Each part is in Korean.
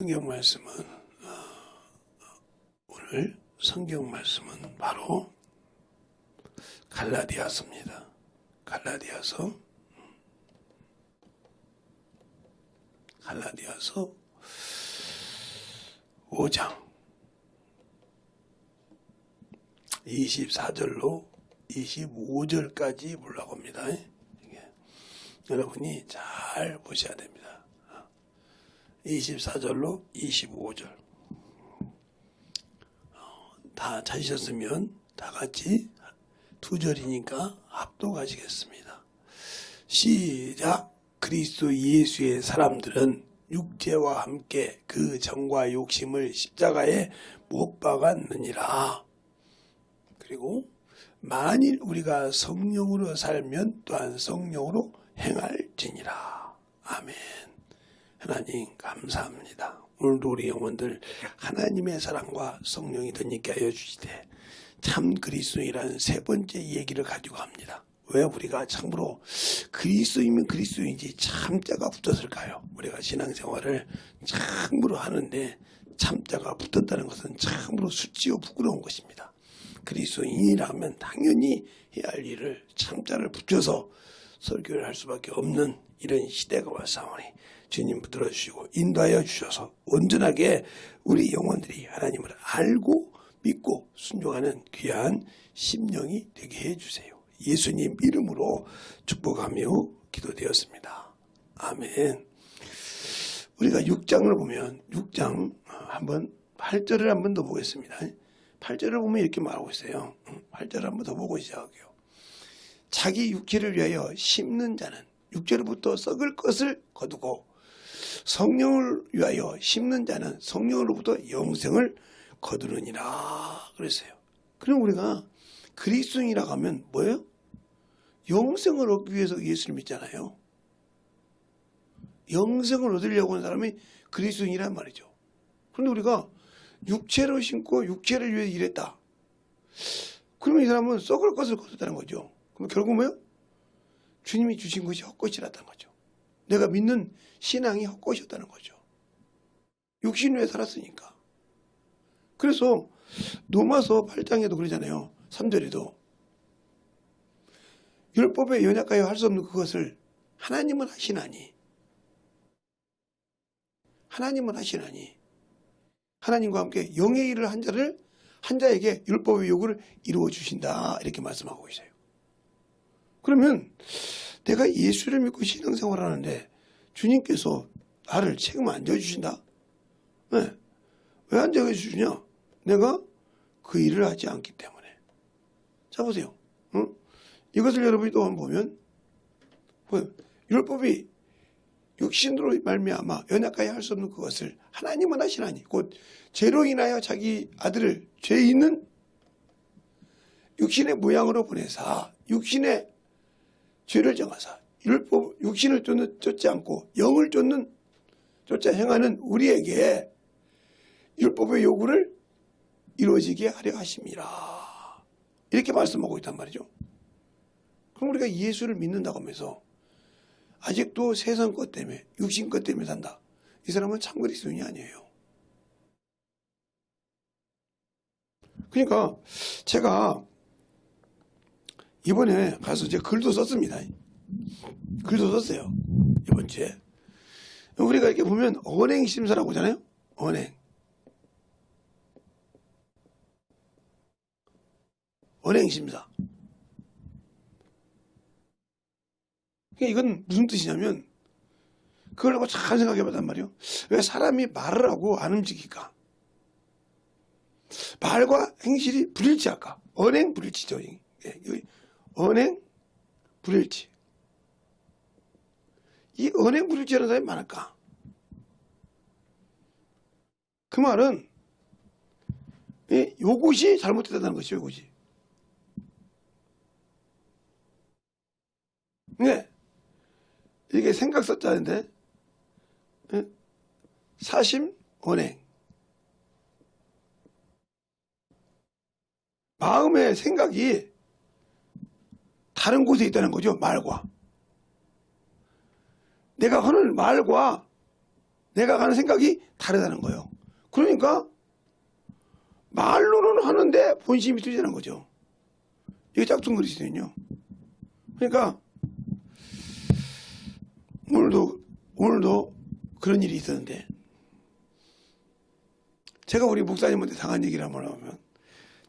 성경 말씀은 오늘 성경 말씀은 바로 갈라디아서입니다. 갈라디아서 5장 24절로 25절까지 보려고 합니다. 여러분이 잘 보셔야 됩니다. 24절로 25절 다 찾으셨으면 다 같이 두 절이니까 합독하시겠습니다. 시작. 그리스도 예수의 사람들은 육체와 함께 그 정과 욕심을 십자가에 못 박았느니라. 그리고 만일 우리가 성령으로 살면 또한 성령으로 행할지니라. 아멘. 하나님 감사합니다. 오늘도 우리 영혼들 하나님의 사랑과 성령이 덧있게 하여 주시되 참 그리스도인이라는 세 번째 얘기를 가지고 합니다. 왜 우리가 참으로 그리스도이면 그리스도인지 참자가 붙었을까요? 우리가 신앙생활을 참으로 하는데 참자가 붙었다는 것은 참으로 수치요 부끄러운 것입니다. 그리스도인이라면 당연히 해야 할 일을 참자를 붙여서 설교를 할 수밖에 없는 이런 시대가 왔사오니 주님 붙들어 주시고 인도하여 주셔서 온전하게 우리 영혼들이 하나님을 알고 믿고 순종하는 귀한 심령이 되게 해주세요. 예수님 이름으로 축복하며 기도되었습니다. 아멘. 우리가 6장을 보면 6장 한번 8절을 한번 더 보겠습니다. 8절을 보면 이렇게 말하고 있어요. 8절을 한번 더 보고 시작할게요. 자기 육체를 위하여 심는 자는 육체로부터 썩을 것을 거두고 성령을 위하여 심는 자는 성령으로부터 영생을 거두느니라 그랬어요. 그럼 우리가 그리스도인이라고 하면 뭐예요? 영생을 얻기 위해서 예수를 믿잖아요. 영생을 얻으려고 하는 사람이 그리스도인이란 말이죠. 그런데 우리가 육체로 심고 육체를 위해 일했다. 그러면 이 사람은 썩을 것을 거뒀다는 거죠. 그럼 결국 뭐예요? 주님이 주신 것이 헛것이라는 거죠. 내가 믿는 신앙이 헛것이었다는 거죠. 육신 위에 살았으니까. 그래서 로마서 8장에도 그러잖아요. 3절에도 율법에 연약하여 할 수 없는 그것을 하나님은 하시나니 하나님과 함께 영의 일을 한 자에게 율법의 요구를 이루어 주신다 이렇게 말씀하고 있어요. 그러면 내가 예수를 믿고 신앙생활을 하는데 주님께서 나를 책임 안 져주신다? 네. 왜 안 져주냐? 내가 그 일을 하지 않기 때문에. 자 보세요. 응? 이것을 여러분이 또 한번 보면 율법이 육신으로 말미암아 연약하여 할 수 없는 그것을 하나님은 하시나니 곧 죄로 인하여 자기 아들을 죄 있는 육신의 모양으로 보내사 육신의 죄를 정하사 율법 육신을 쫓지 않고 영을 쫓아 행하는 우리에게 율법의 요구를 이루어지게 하려 하심이라 이렇게 말씀하고 있단 말이죠. 그럼 우리가 예수를 믿는다고 하면서 아직도 세상 것 때문에 육신 것 때문에 산다. 이 사람은 참 그리스도인이 아니에요. 그러니까 제가 이번에 가서 제가 글도 썼습니다. 글도 썼어요. 이번 주에. 우리가 이렇게 보면 언행심사라고 하잖아요. 언행심사. 이건 무슨 뜻이냐면 그걸 하고 잘 생각해 봤단 말이에요. 왜 사람이 말을 하고 안 움직일까? 말과 행실이 불일치할까? 언행 불일치죠. 언행 불일치. 이 언행 불일치하는 사람이 많을까? 그 말은 요것이 잘못됐다는 것이죠. 요것이. 네. 이게 생각 숫자인데 사심 언행 마음의 생각이 다른 곳에 있다는 거죠. 말과 내가 하는 말과 내가 가는 생각이 다르다는 거예요. 그러니까 말로는 하는데 본심이 틀리다는 거죠. 이게 짝퉁그리스도는요. 그러니까 오늘도 그런 일이 있었는데, 제가 우리 목사님한테 당한 얘기를 한번 하면,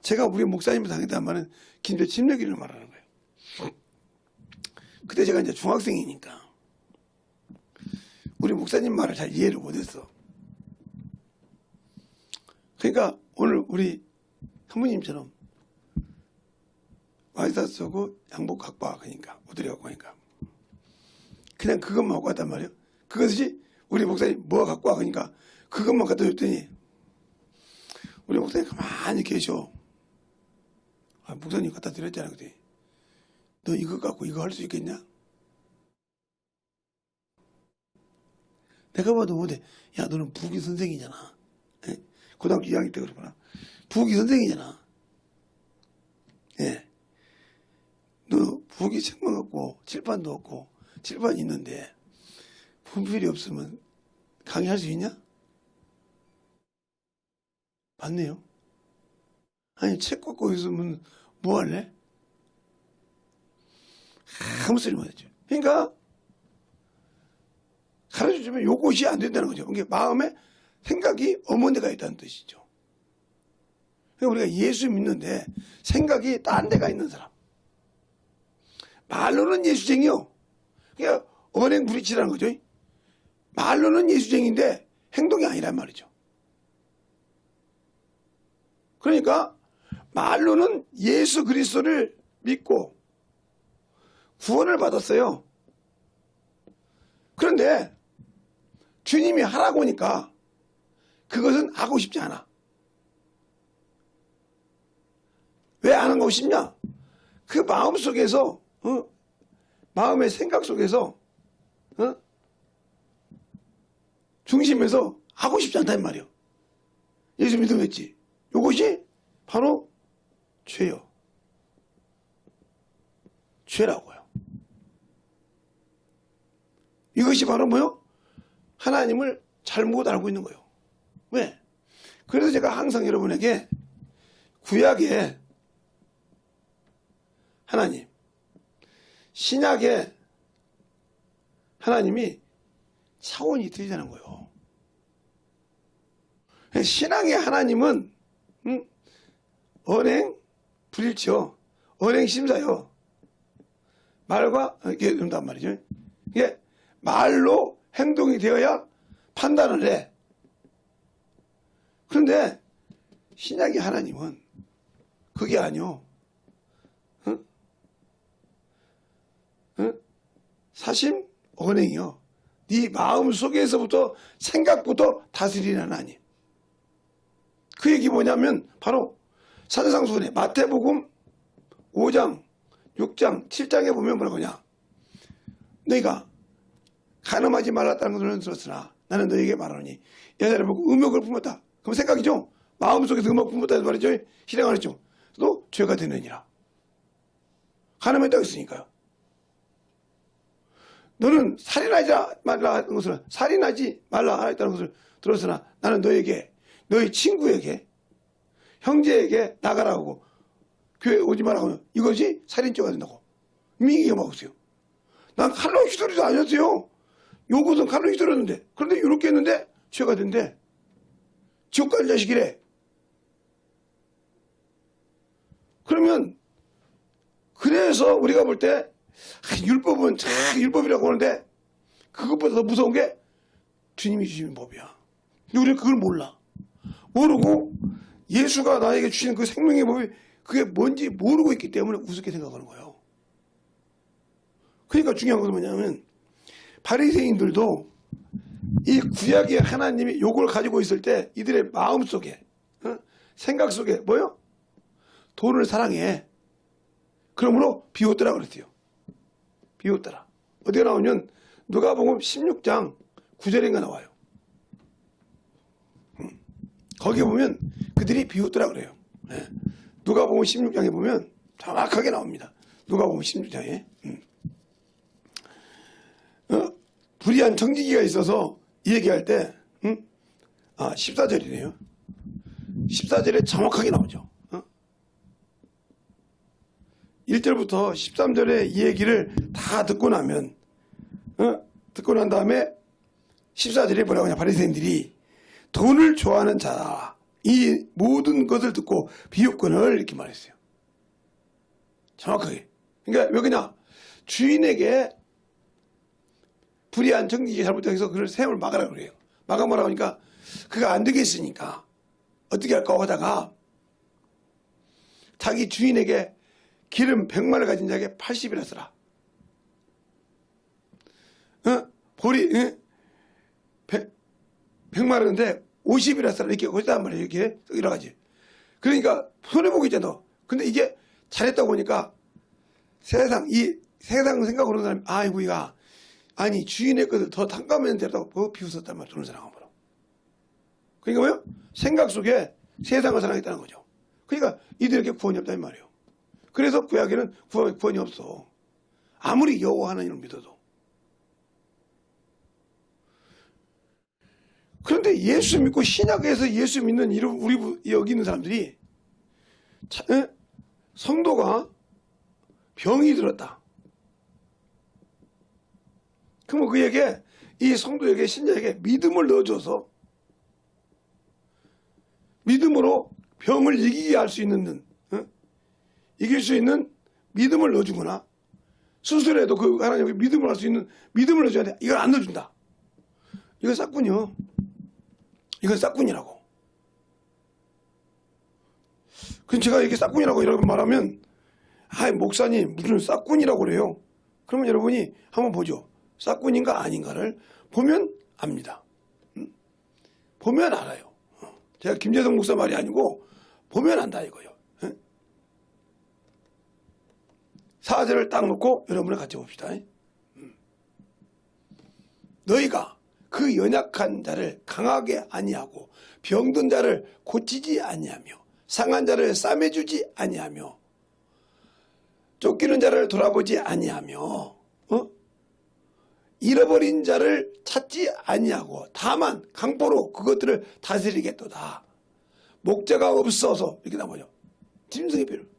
제가 우리 목사님한테 당했다는 말은 김대 침례기를 말하는 거예요. 그때 제가 이제 중학생이니까 우리 목사님 말을 잘 이해를 못했어. 그러니까 오늘 우리 사모님처럼 와이사 쓰고 양복 갖고 와, 그러니까 옷들이 갖고 와니까 그냥 그것만 갖고 왔단 말이에요. 그것이 우리 목사님 뭐 갖고 와, 그러니까 그것만 갖다 줬더니 우리 목사님 가만히 계셔. 아, 목사님 갖다 드렸잖아. 그때 너 이거 갖고 이거 할 수 있겠냐? 내가 봐도 못해. 야, 너는 부기 선생이잖아. 예? 고등학교 2학년 때 그러구나. 부기 선생이잖아. 예. 너 부기 책만 갖고 칠판도 없고 칠판 있는데 분필이 없으면 강의할 수 있냐? 맞네요. 아니, 책 갖고 있으면 뭐 할래? 아무 소리 못했죠. 그러니까 가르쳐주면 요것이 안 된다는 거죠. 그러니까 마음에 생각이 없는 데가 있다는 뜻이죠. 그러니까 우리가 예수 믿는데 생각이 딴 데가 있는 사람, 말로는 예수쟁이요. 그러니까 언행불이치라는 거죠. 말로는 예수쟁인데 행동이 아니란 말이죠. 그러니까 말로는 예수 그리스도를 믿고 구원을 받았어요. 그런데 주님이 하라고 하니까 그것은 하고 싶지 않아. 왜 안 하고 싶냐? 그 마음 속에서, 마음의 생각 속에서, 중심에서 하고 싶지 않다는 말이에요. 예수 믿으면지. 이것이 바로 죄요. 죄라고요. 이것이 바로 뭐요? 하나님을 잘못 알고 있는 거예요. 왜? 그래서 제가 항상 여러분에게 구약에 하나님, 신약에 하나님이 차원이 틀리다는 거예요. 신앙의 하나님은 언행 불일치요. 언행 심사요. 말과 이게 된단 말이죠. 이게 말로 행동이 되어야 판단을 해. 그런데 신약의 하나님은 그게 아니요. 사심 언행이요. 네 마음 속에서부터 생각부터 다스리는 하나님. 그 얘기 뭐냐면 바로 산상수훈에 마태복음 5장, 6장, 7장에 보면 뭐라고 하냐. 너희가 간음하지 말랐다는 것을 들었으나 나는 너희에게 말하노니 여자를 보고 음욕을 품었다. 그럼 생각이죠. 마음속에서 음욕을 품었다 말이죠. 실행을 했죠. 또 죄가 되느니라. 간음했다고 했으니까요. 너는 살인하지 말라 했던 것을 살인하지 말라 했다는 것을 들었으나 나는 너에게 너희 친구에게 형제에게 나가라고 하고 교회 오지 말라고 하면 이것이 살인죄가 된다고. 민기가 먹었어요. 난 칼로 휘두르지도 않았어요. 요것은 칼로 휘두르는데 그런데 이렇게 했는데 죄가 된대. 지옥 갈 자식이래. 그러면 그래서 우리가 볼 때 율법은 참 율법이라고 하는데 그것보다 더 무서운 게 주님이 주신 법이야. 근데 우리는 그걸 몰라. 모르고 예수가 나에게 주신 그 생명의 법이 그게 뭔지 모르고 있기 때문에 우습게 생각하는 거예요. 그러니까 중요한 것은 뭐냐면 바리새인들도 이 구약의 하나님이 요걸 가지고 있을 때 이들의 마음 속에 생각 속에 뭐요? 돈을 사랑해. 그러므로 비웃더라 그랬어요. 비웃더라. 어디가 나오면 누가복음 16장 9절인가 나와요. 거기에 보면 그들이 비웃더라 그래요. 네. 누가복음 16장에 보면 정확하게 나옵니다. 누가복음 16장에 불의한 청지기가 있어서 이 얘기할 때 14절이네요. 14절에 정확하게 나오죠. 1절부터 13절의 이 얘기를 다 듣고 나면, 듣고 난 다음에 14절에 뭐라고 하냐. 바리새인들이 돈을 좋아하는 자, 이 모든 것을 듣고 비웃거늘 이렇게 말했어요. 정확하게. 그러니까 왜 그냥 주인에게 불의한 정직이 잘못돼서 그를 세움을 막으라고 그래요. 막아보라고 하니까 그가 안 되겠으니까 어떻게 할까 하다가 자기 주인에게 기름 100마를 가진 자에게 80이라 쓰라. 보리 100마리인데 50이라 쓰라. 이렇게 거기다 말이에요. 이렇게 여러 가지. 그러니까 손해보기잖아. 근데 이게 잘했다고 보니까 세상 생각으로 사람이 아이고 이가 아니 주인의 것을 더 탕감하면 되다고 비웃었단 말이야. 돈을 사랑하므로. 그러니까 뭐요? 생각 속에 세상을 사랑했다는 거죠. 그러니까 이들에게 구원이 없다는 말이에요. 그래서 구약에는 구원이 없어. 아무리 여호와 하나님을 믿어도. 그런데 예수 믿고 신약에서 예수 믿는 우리 여기 있는 사람들이 성도가 병이 들었다. 그러면 그에게 이 성도에게 신자에게 믿음을 넣어줘서 믿음으로 병을 이기게 할 수 있는 이길 수 있는 믿음을 넣어주거나 수술에도 그 하나님께 믿음을 할 수 있는 믿음을 넣어줘야 돼. 이걸 안 넣어준다. 이건 싹군이요. 이건 싹군이라고. 그럼 제가 이렇게 싹군이라고 이렇게 말하면 목사님 무슨 싹군이라고 그래요. 그러면 여러분이 한번 보죠. 싹군인가 아닌가를 보면 압니다. 보면 알아요. 제가 김재성 목사 말이 아니고 보면 안다 이거요. 4절을 딱 놓고 여러분을 같이 봅시다. 너희가 그 연약한 자를 강하게 아니하고 병든 자를 고치지 아니하며 상한 자를 싸매주지 아니하며 쫓기는 자를 돌아보지 아니하며 잃어버린 자를 찾지 아니하고 다만 강포로 그것들을 다스리겠도다. 목자가 없어서 이렇게 나오죠. 짐승의 뼈를.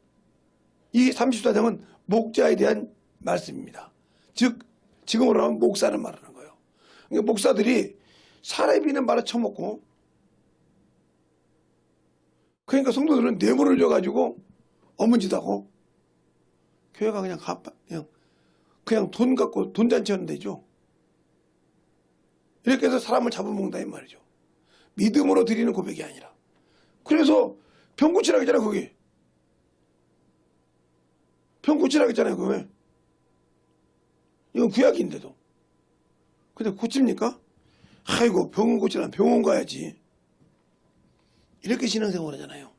이 34장은 목자에 대한 말씀입니다. 즉 지금으로 하면 목사를 말하는 거예요. 그러니까 목사들이 사람이 비는 말을 처먹고 그러니까 성도들은 뇌물을 줘가지고 어문짓 하고 교회가 그냥 돈 갖고 돈잔치 하는 데죠. 이렇게 해서 사람을 잡아먹는다 이 말이죠. 믿음으로 드리는 고백이 아니라. 그래서 병 고치라고 했잖아요. 거기 병 고치라고 했잖아요. 그거 이건 구약인데도. 근데 고칩니까? 아이고 병원 고치려면 병원 가야지. 이렇게 신앙생활 하잖아요.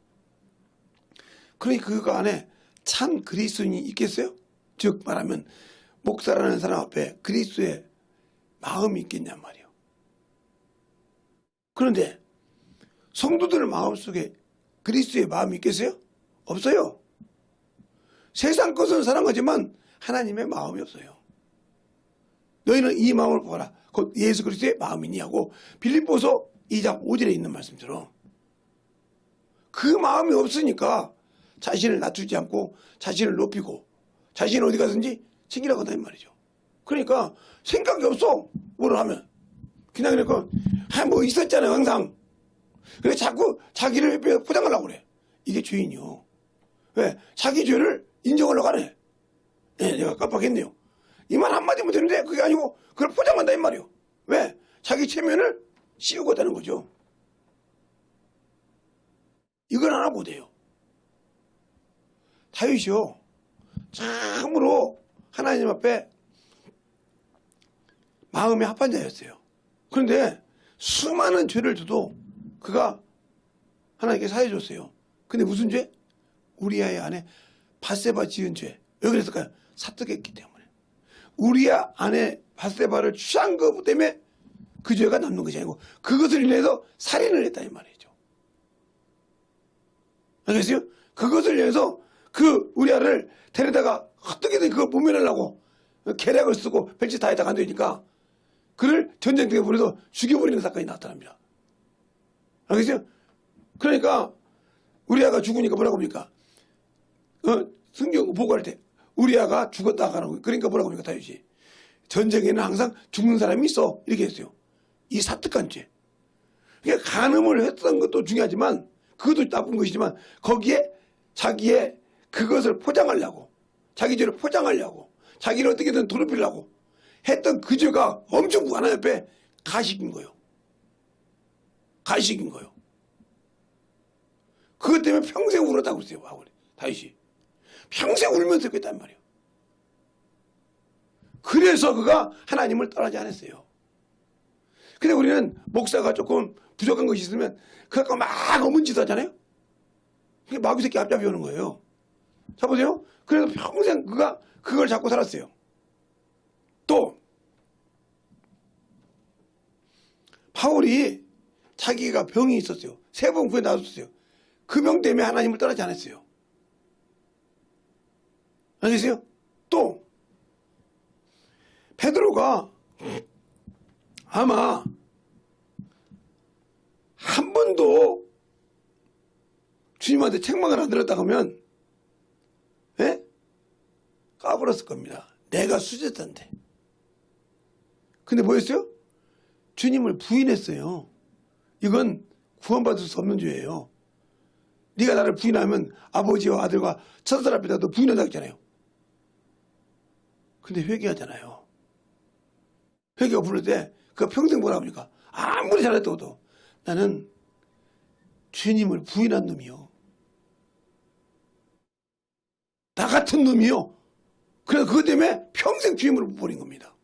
그러니 그거 안에 참 그리스도인이 있겠어요? 즉 말하면 목사라는 사람 앞에 그리스도의 마음이 있겠냔 말이에요. 그런데 성도들 마음속에 그리스도의 마음이 있겠어요? 없어요. 세상 것은 사랑하지만 하나님의 마음이 없어요. 너희는 이 마음을 보아라. 곧 예수 그리스도의 마음이니 하고 빌립보서 2장 5절에 있는 말씀처럼 그 마음이 없으니까 자신을 낮추지 않고 자신을 높이고 자신을 어디 가든지 챙기라고 한다는 말이죠. 그러니까 생각이 없어. 뭐를 하면. 그냥 그러니까 뭐 있었잖아요. 항상. 그래 자꾸 자기를 포장하려고 그래. 이게 죄인이요. 왜? 자기 죄를 인정하려고 하네. 네, 내가 깜빡했네요. 이 말 한마디면 되는데 그게 아니고 그걸 포장한다 이 말이요. 왜? 자기 체면을 씌우고 있다는 거죠. 이걸 안 하고 돼요. 다윗이요. 참으로 하나님 앞에 마음이 합한 자였어요. 그런데 수많은 죄를 져도 그가 하나님께 사해줬어요. 근데 무슨 죄? 우리아의 아내 밧세바 지은 죄. 왜 그랬을까요? 사특했기 때문에. 우리아 아내 밧세바를 취한 것 때문에 그 죄가 남는 것이 아니고 그것을 인해서 살인을 했다 이 말이죠. 알겠어요? 그것을 위해서 그 우리아를 데려다가 어떻게든 그걸 모면하려고 계략을 쓰고 별짓 다 했다가 안 되니까 그를 전쟁터에 보내서 죽여버리는 사건이 나타납니다. 알겠어요? 그러니까 우리아가 죽으니까 뭐라고 합니까? 성경 보고할 때 우리아가 죽었다 하라고. 그러니까 뭐라고 합니까? 다윗이 전쟁에는 항상 죽는 사람이 있어 이렇게 했어요. 이 사특한 죄. 그러니까 간음을 했던 것도 중요하지만 그것도 나쁜 것이지만 거기에 자기의 그것을 포장하려고 자기 죄를 포장하려고 자기를 어떻게든 더럽히려고 했던 그 죄가 엄청 하나님 앞에 가식인 거예요. 가식인 거예요. 그것 때문에 평생 울었다고 그랬어요. 다윗이. 평생 울면서 그랬단 말이에요. 그래서 그가 하나님을 떠나지 않았어요. 근데 우리는 목사가 조금 부족한 것이 있으면 그거 막 어문 짓 하잖아요. 그게 마귀 새끼 앞잡이 오는 거예요. 자 보세요. 그래서 평생 그가 그걸 잡고 살았어요. 또 바울이 자기가 병이 있었어요. 3번 구해 놔뒀어요. 그 병 때문에 하나님을 떠나지 않았어요. 알겠어요? 또 베드로가 아마 한 번도 주님한테 책망을 안 들었다 하면 까불었을 겁니다. 내가 수제자인데. 근데 뭐였어요? 주님을 부인했어요. 이건 구원받을 수 없는 죄예요. 네가 나를 부인하면 아버지와 아들과 천사 앞에다 너 부인한다고 했잖아요. 근데 회개하잖아요. 회개가 부를 때 그가 평생 뭐라고 합니까? 아무리 잘했다고도 나는 주님을 부인한 놈이요. 나 같은 놈이요. 그래서 그것 때문에 평생 주님을 못 버린 겁니다.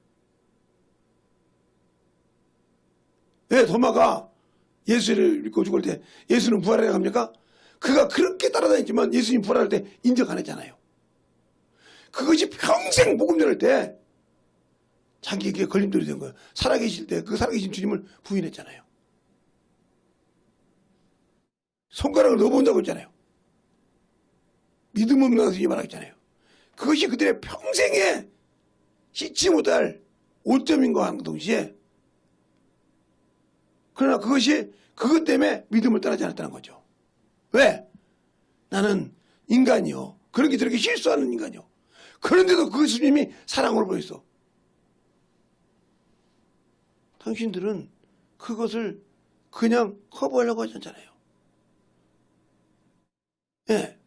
왜 도마가 예수를 믿고 죽을 때 예수는 부활해 갑니까? 그가 그렇게 따라다녔지만 예수님 부활할 때 인정 안 했잖아요. 그것이 평생 복음 전할 때 자기에게 걸림돌이 된 거예요. 살아계실 때 그 살아계신 주님을 부인했잖아요. 손가락을 넣어본다고 했잖아요. 믿음 없는 것이 말했잖아요. 그것이 그들의 평생에 씻지 못할 오점인과 하는 동시에 그러나 그것이 그것 때문에 믿음을 떠나지 않았다는 거죠. 왜? 나는 인간이요. 그렇게 저렇게 실수하는 인간이요. 그런데도 그 주님이 사랑을 보였어. 당신들은 그것을 그냥 커버하려고 하지 않잖아요. 예.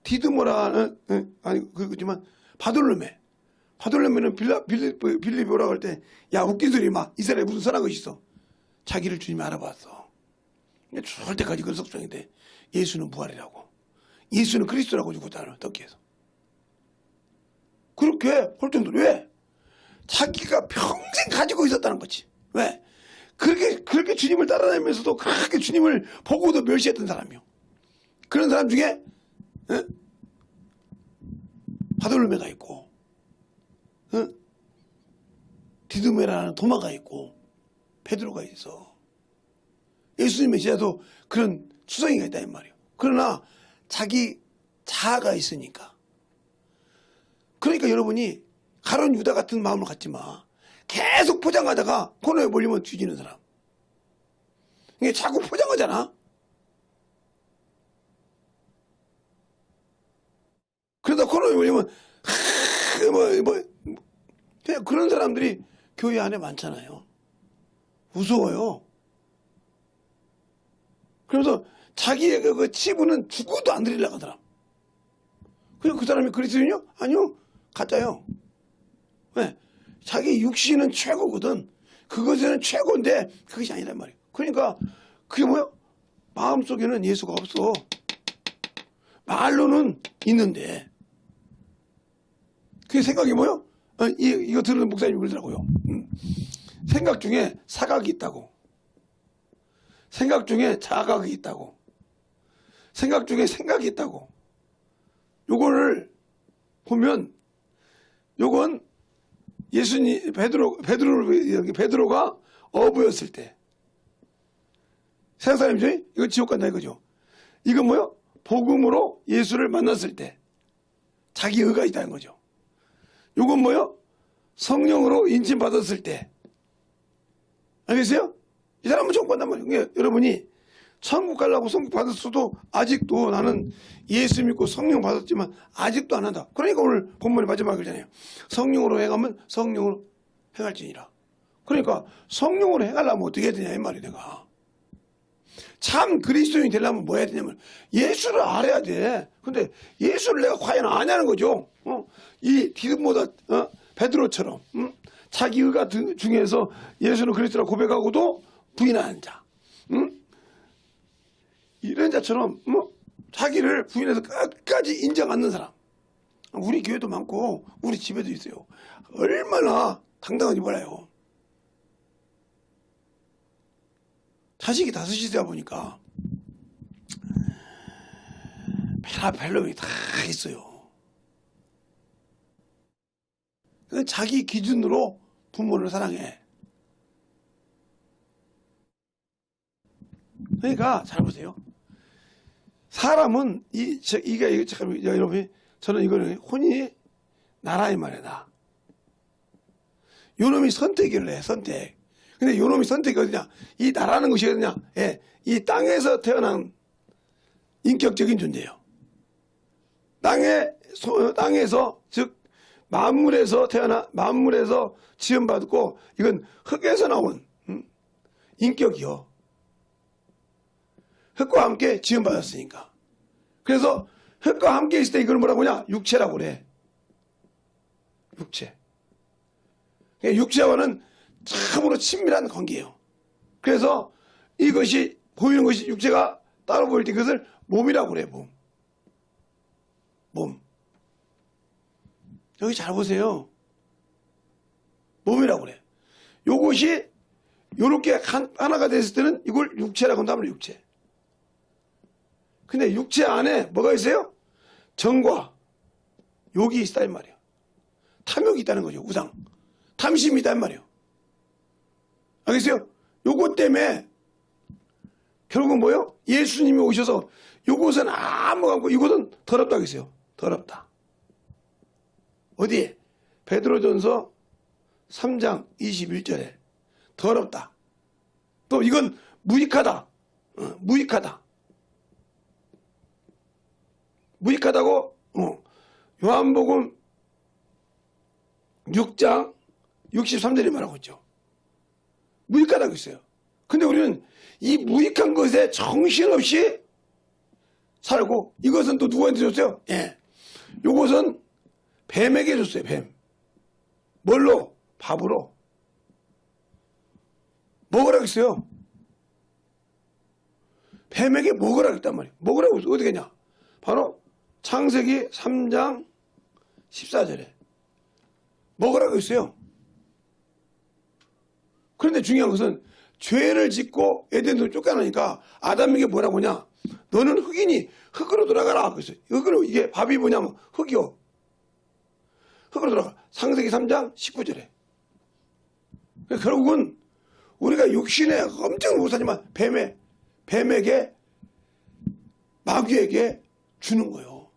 디드모라는 아니 그렇지만 바돌로메는 빌립이 오라고 할 때 야 웃긴 소리 마. 이스라엘에 무슨 선한 것이 있어. 자기를 주님이 알아봤어. 죽을 때까지 그런 속성인데 예수는 부활이라고. 예수는 그리스도라고 죽었잖아요. 떡기에서. 그렇게 할 정도로 왜? 자기가 평생 가지고 있었다는 거지. 왜? 그렇게 주님을 따라다니면서도 그렇게 주님을 보고도 멸시했던 사람이요. 그런 사람 중에 바돌로메가 있고 디드메라는 도마가 있고 베드로가 있어. 예수님의 제자도 그런 수성이가 있다 이 말이에요. 그러나 자기 자아가 있으니까. 그러니까 여러분이 가룟 유다 같은 마음을 갖지 마. 계속 포장하다가 코너에 몰리면 뒤지는 사람. 이게 자꾸 포장하잖아. 그러다 코너에 몰리면 그런 사람들이 교회 안에 많잖아요. 무서워요. 그래서 자기의 그 치부는 죽어도 안 드리려고 하더라. 그냥 그 사람이 그리스도인이요? 아니요. 가짜요. 왜? 자기 육신은 최고거든. 그것은 최고인데 그것이 아니란 말이에요. 그러니까 그게 뭐야? 마음속에는 예수가 없어. 말로는 있는데. 그게 생각이 뭐요? 이거 들으는 목사님이 그러더라고요. 생각 중에 사각이 있다고. 생각 중에 자각이 있다고. 생각 중에 생각이 있다고. 요거를 보면 요건 예수님 베드로가 어부였을 때 세상 사람이죠? 이거 지옥 간다 이거죠. 이건 뭐요? 복음으로 예수를 만났을 때 자기 의가 있다는 거죠. 요건 뭐요? 성령으로 인침 받았을 때. 알겠어요? 이 사람은 지옥 간단 말이에요. 그러니까 여러분이 천국 가려고 성국 받았어도 아직도 나는 예수 믿고 성령 받았지만 아직도 안 한다. 그러니까 오늘 본문의 마지막이잖아요. 성령으로 행하면 성령으로 행할지니라. 그러니까 성령으로 행하려면 어떻게 해야 되냐 이 말이 내가. 참 그리스도인이 되려면 뭐 해야 되냐면 예수를 알아야 돼. 근데 예수를 내가 과연 아냐는 거죠. 이 디드모다 베드로처럼 자기 의가 중에서 예수는 그리스도라고 고백하고도 부인하는 자. 이런 자처럼 자기를 부인해서 끝까지 인정 않는 사람. 우리 교회도 많고 우리 집에도 있어요. 얼마나 당당한지 몰라요. 자식이 5이다 보니까 벨놈이 다 있어요. 자기 기준으로 부모를 사랑해. 그러니까 잘 보세요. 사람은 이게 잠깐 여러분이 저는 이거는 혼이 나라 이 말이다. 요놈이 선택을 해. 선택. 근데 요놈이 선택이 어디냐? 이 나라는 것이 어디냐? 예, 이 땅에서 태어난 인격적인 존재예요. 땅에서 즉 만물에서 만물에서 지음받고 이건 흙에서 나온 인격이요. 흙과 함께 지음받았으니까. 그래서 흙과 함께 있을 때 이걸 뭐라고 하냐? 육체라고 그래. 육체. 육체와는 참으로 친밀한 관계예요. 그래서 이것이 보이는 것이 육체가 따로 보일 때 그것을 몸이라고 그래. 몸. 여기 잘 보세요. 몸이라고 그래. 요것이 요렇게 하나가 됐을 때는 이걸 육체라고 한다면 육체. 근데 육체 안에 뭐가 있어요? 정과 욕이 있다 이 말이에요. 탐욕이 있다는 거죠. 우상. 탐심이 있단 말이에요. 알겠어요? 요것 때문에 결국은 뭐예요? 예수님이 오셔서 요것은 아무 없고 이것은 더럽다 하겠어요. 더럽다. 어디에? 베드로전서 3장 21절에 더럽다. 또 이건 무익하다. 무익하다. 무익하다고 요한복음 6장 63절에 말하고 있죠. 무익하다고 있어요. 근데 우리는 이 무익한 것에 정신없이 살고 이것은 또 누구한테 줬어요? 예. 요것은 뱀에게 줬어요. 뱀. 뭘로? 밥으로. 먹으라고 했어요. 뱀에게 먹으라고 했단 말이에요. 먹으라고 했어요. 어떻게 했냐? 바로 창세기 3장 14절에 먹으라고 했어요. 그런데 중요한 것은 죄를 짓고 에덴으로 쫓겨나니까 아담에게 뭐라고 하냐? 너는 흙이니 흙으로 돌아가라. 그래서 흙으로 이게 밥이 뭐냐면 흙이요. 흙으로 돌아가. 창세기 3장 19절에. 결국은 우리가 육신에 엄청 못하지만 뱀에게 마귀에게 주는 거예요.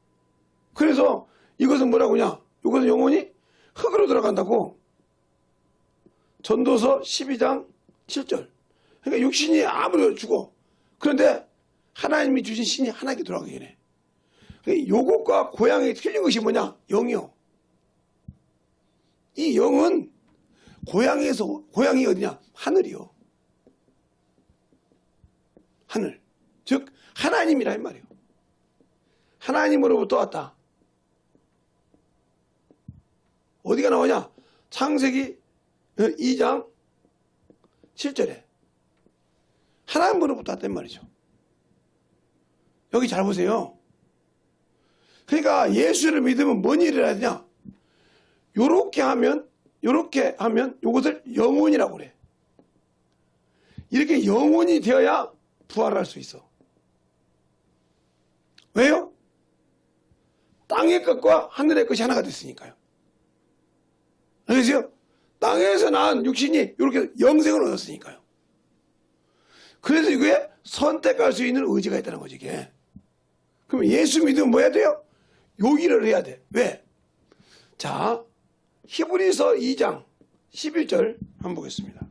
그래서 이것은 뭐라고 하냐? 이것은 영혼이 흙으로 들어간다고. 전도서 12장 7절. 그러니까 육신이 아무리 죽어. 그런데 하나님이 주신 신이 하나님께 돌아가게 해. 요것과 고향이 틀린 것이 뭐냐? 영이요. 이 영은 고향이 어디냐? 하늘이요. 하늘. 즉 하나님이라 이 말이에요. 하나님으로부터 왔다. 어디가 나오냐? 창세기 2장 7절에 하나님으로부터 왔단 말이죠. 여기 잘 보세요. 그러니까 예수를 믿으면 뭔 일을 해야 되냐? 요렇게 하면 요것을 영혼이라고 그래. 이렇게 영혼이 되어야 부활할 수 있어. 왜요? 땅의 것과 하늘의 것이 하나가 됐으니까요. 알겠어요? 땅에서 낳은 육신이 이렇게 영생을 얻었으니까요. 그래서 이거에 선택할 수 있는 의지가 있다는 거지, 이게. 그럼 예수 믿으면 뭐 해야 돼요? 요 일을 해야 돼. 왜? 자, 히브리서 2장 11절 한번 보겠습니다.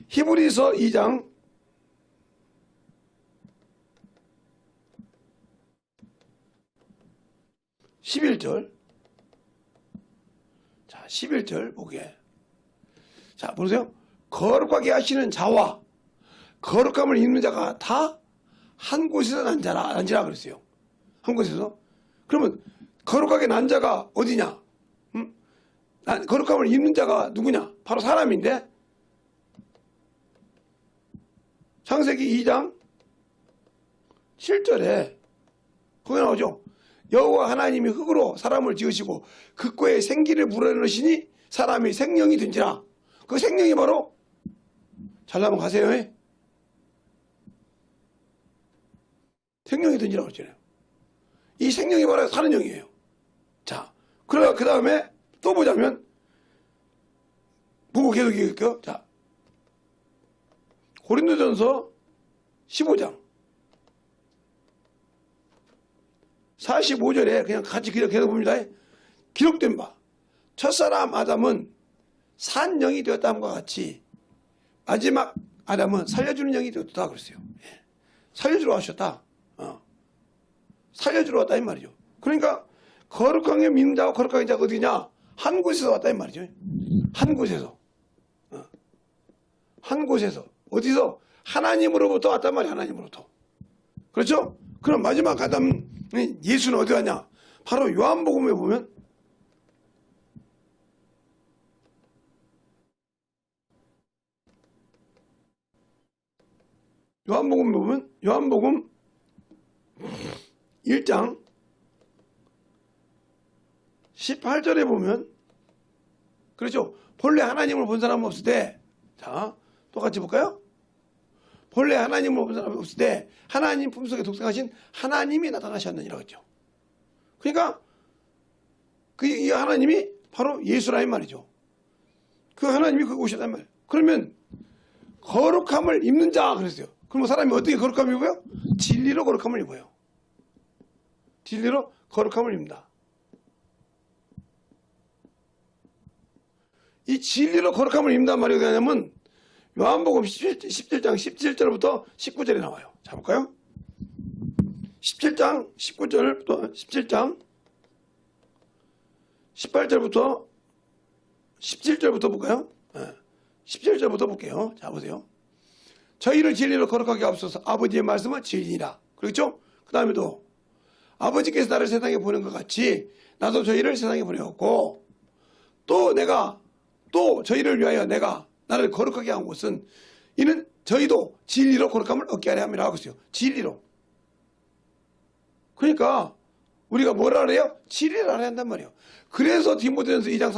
히브리서 2장 11절. 자, 11절 보게. 자, 보세요. 거룩하게 하시는 자와 거룩함을 입는 자가 다 한 곳에서 난지라 그랬어요. 한 곳에서. 그러면 거룩하게 난 자가 어디냐? 거룩함을 입는 자가 누구냐? 바로 사람인데, 창세기 2장 7절에 거기 나오죠. 여호와 하나님이 흙으로 사람을 지으시고 그 코에 생기를 불어넣으시니 사람이 생명이 된지라. 그 생명이 바로, 잘 한번 가세요. 생명이 된지라고 그랬잖아요. 이 생명이 바로 사는 영이에요. 자, 그러다 그 다음에 또 보자면, 보고 계속 읽을게요. 자, 고린도전서 15장 45절에 그냥 같이 계속 봅니다. 기록된 바, 첫사람 아담은 산 영이 되었다함과 같이 마지막 아담은 살려주는 영이 되었다 그랬어요. 살려주러 왔었다. 살려주러 왔다 이 말이죠. 그러니까 거룩하게 믿는 자와 거룩하게 자가 어디냐? 한 곳에서 왔다 이 말이죠. 한 곳에서. 한 곳에서. 어디서? 하나님으로부터 왔단 말이야. 하나님으로부터. 그렇죠? 그럼 마지막 아담 예수는 어디 왔냐? 바로 요한복음에 보면 요한복음 1장 18절에 보면, 그렇죠? 본래 하나님을 본 사람은 없을 때, 자, 똑같이 볼까요? 본래 하나님을 본 사람이 없을 때 하나님 품속에 독생하신 하나님이 나타나셨느니라고 했죠. 그러니까 이 하나님이 바로 예수라는 말이죠. 그 하나님이 거기 오셨단 말이에요. 그러면 거룩함을 입는 자 그랬어요. 그럼 사람이 어떻게 거룩함을 입어요? 진리로 거룩함을 입어요. 진리로 거룩함을 입는다. 이 진리로 거룩함을 입는단 말이 어디 가냐면 요한복음 17장 17절부터 19절에 나와요. 자, 볼까요? 17장 19절부터 17장 18절부터 17절부터 볼까요? 17절부터 볼게요. 자, 보세요. 저희를 진리로 거룩하게 하옵소서. 아버지의 말씀은 진리니라. 그렇죠? 그 다음에 또 아버지께서 나를 세상에 보낸 것 같이 나도 저희를 세상에 보내었고, 또 저희를 위하여 내가 나를 거룩하게 한 곳은 이는 저희도 진리로 거룩함을 얻게 하려 함이라 하고 있어요. 진리로. 그러니까 우리가 뭐라 그래요? 진리를 알아야 한단 말이에요. 그래서 디모데전서 2장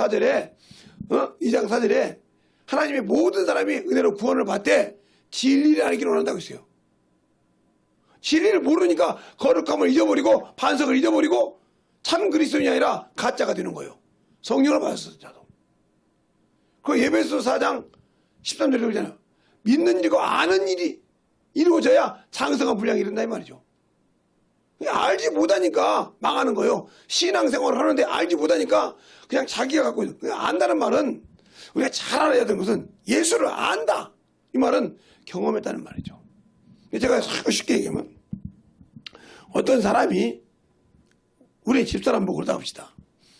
4절에 하나님의 모든 사람이 은혜로 구원을 받되 진리를 알기를 원한다고 했어요. 진리를 모르니까 거룩함을 잊어버리고 반석을 잊어버리고 참 그리스도인이 아니라 가짜가 되는 거예요. 성령을 받았어, 자도. 그 예배소 4장 13절에 그러잖아요. 믿는 일과 아는 일이 이루어져야 장성한 분량이 이른다 이 말이죠. 알지 못하니까 망하는 거예요. 신앙생활을 하는데 알지 못하니까 그냥 자기가 갖고 있는, 그냥 안다는 말은, 우리가 잘 알아야 되는 것은 예수를 안다. 이 말은 경험했다는 말이죠. 제가 쉽게 얘기하면, 어떤 사람이 우리 집사람 보고 그러다 합시다.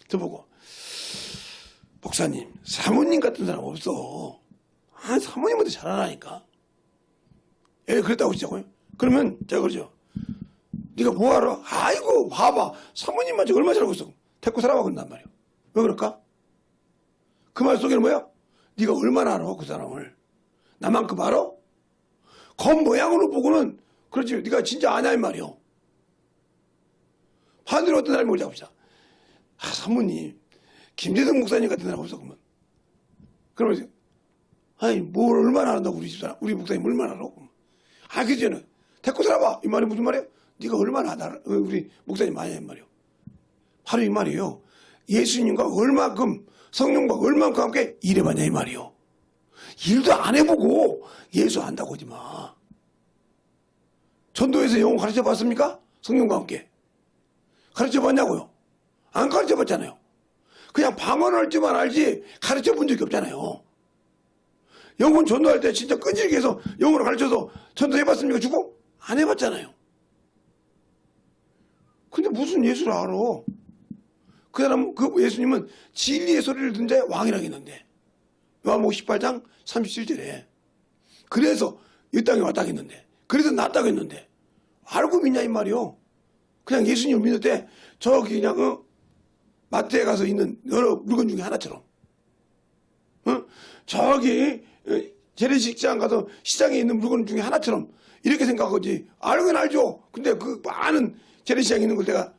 저보고, 목사님, 사모님 같은 사람 없어. 사모님한테 잘하라니까. 그랬다고 하시자고요. 그러면 제가 그러죠. 네가 뭐하러? 아이고, 봐봐. 사모님한테 얼마나 잘하고 있어. 데리고 살아봐 그런단 말이에요. 왜 그럴까? 그 말 속에는 뭐야? 네가 얼마나 알아, 그 사람을. 나만큼 알아? 겉모양으로 보고는 그렇지, 네가 진짜 아냐 이 말이요. 반대로 어떤 사람이 오자고 합시다. 사모님, 김재동 목사님 같은 사람 없어, 그러면. 그러면서, 아니, 뭘 얼마나 안다고, 우리 집사람, 우리 목사님 얼마나 알아? 그전에 데리고 살아봐. 이 말이 무슨 말이에요? 네가 얼마나 알아? 우리 목사님 아냐, 이 말이요. 바로 이 말이에요. 예수님과 얼만큼, 성령과 얼만큼 함께 일해봤냐, 이 말이요. 일도 안 해보고 예수 안다고 하지 마. 전도에서 영어 가르쳐 봤습니까? 성령과 함께. 가르쳐 봤냐고요? 안 가르쳐 봤잖아요. 그냥 방언할 줄만 알지 가르쳐 본 적이 없잖아요. 영혼 전도할 때 진짜 끈질기게 해서 영어로 가르쳐서 전도해봤습니까? 주고? 안 해봤잖아요. 근데 무슨 예수를 알아? 그 사람, 그 예수님은 진리의 소리를 듣는 자의 왕이라고 했는데, 요한복음 18장 37절에. 그래서 이 땅에 왔다고 했는데, 그래서 낫다고 했는데, 알고 믿냐, 이 말이요. 그냥 예수님을 믿을 때, 저기 그냥, 마트에 가서 있는 여러 물건 중에 하나처럼, 저기, 재래식장 가서 시장에 있는 물건 중에 하나처럼, 이렇게 생각하지. 알긴 알죠. 근데 그 많은 재래시장에 있는 걸 내가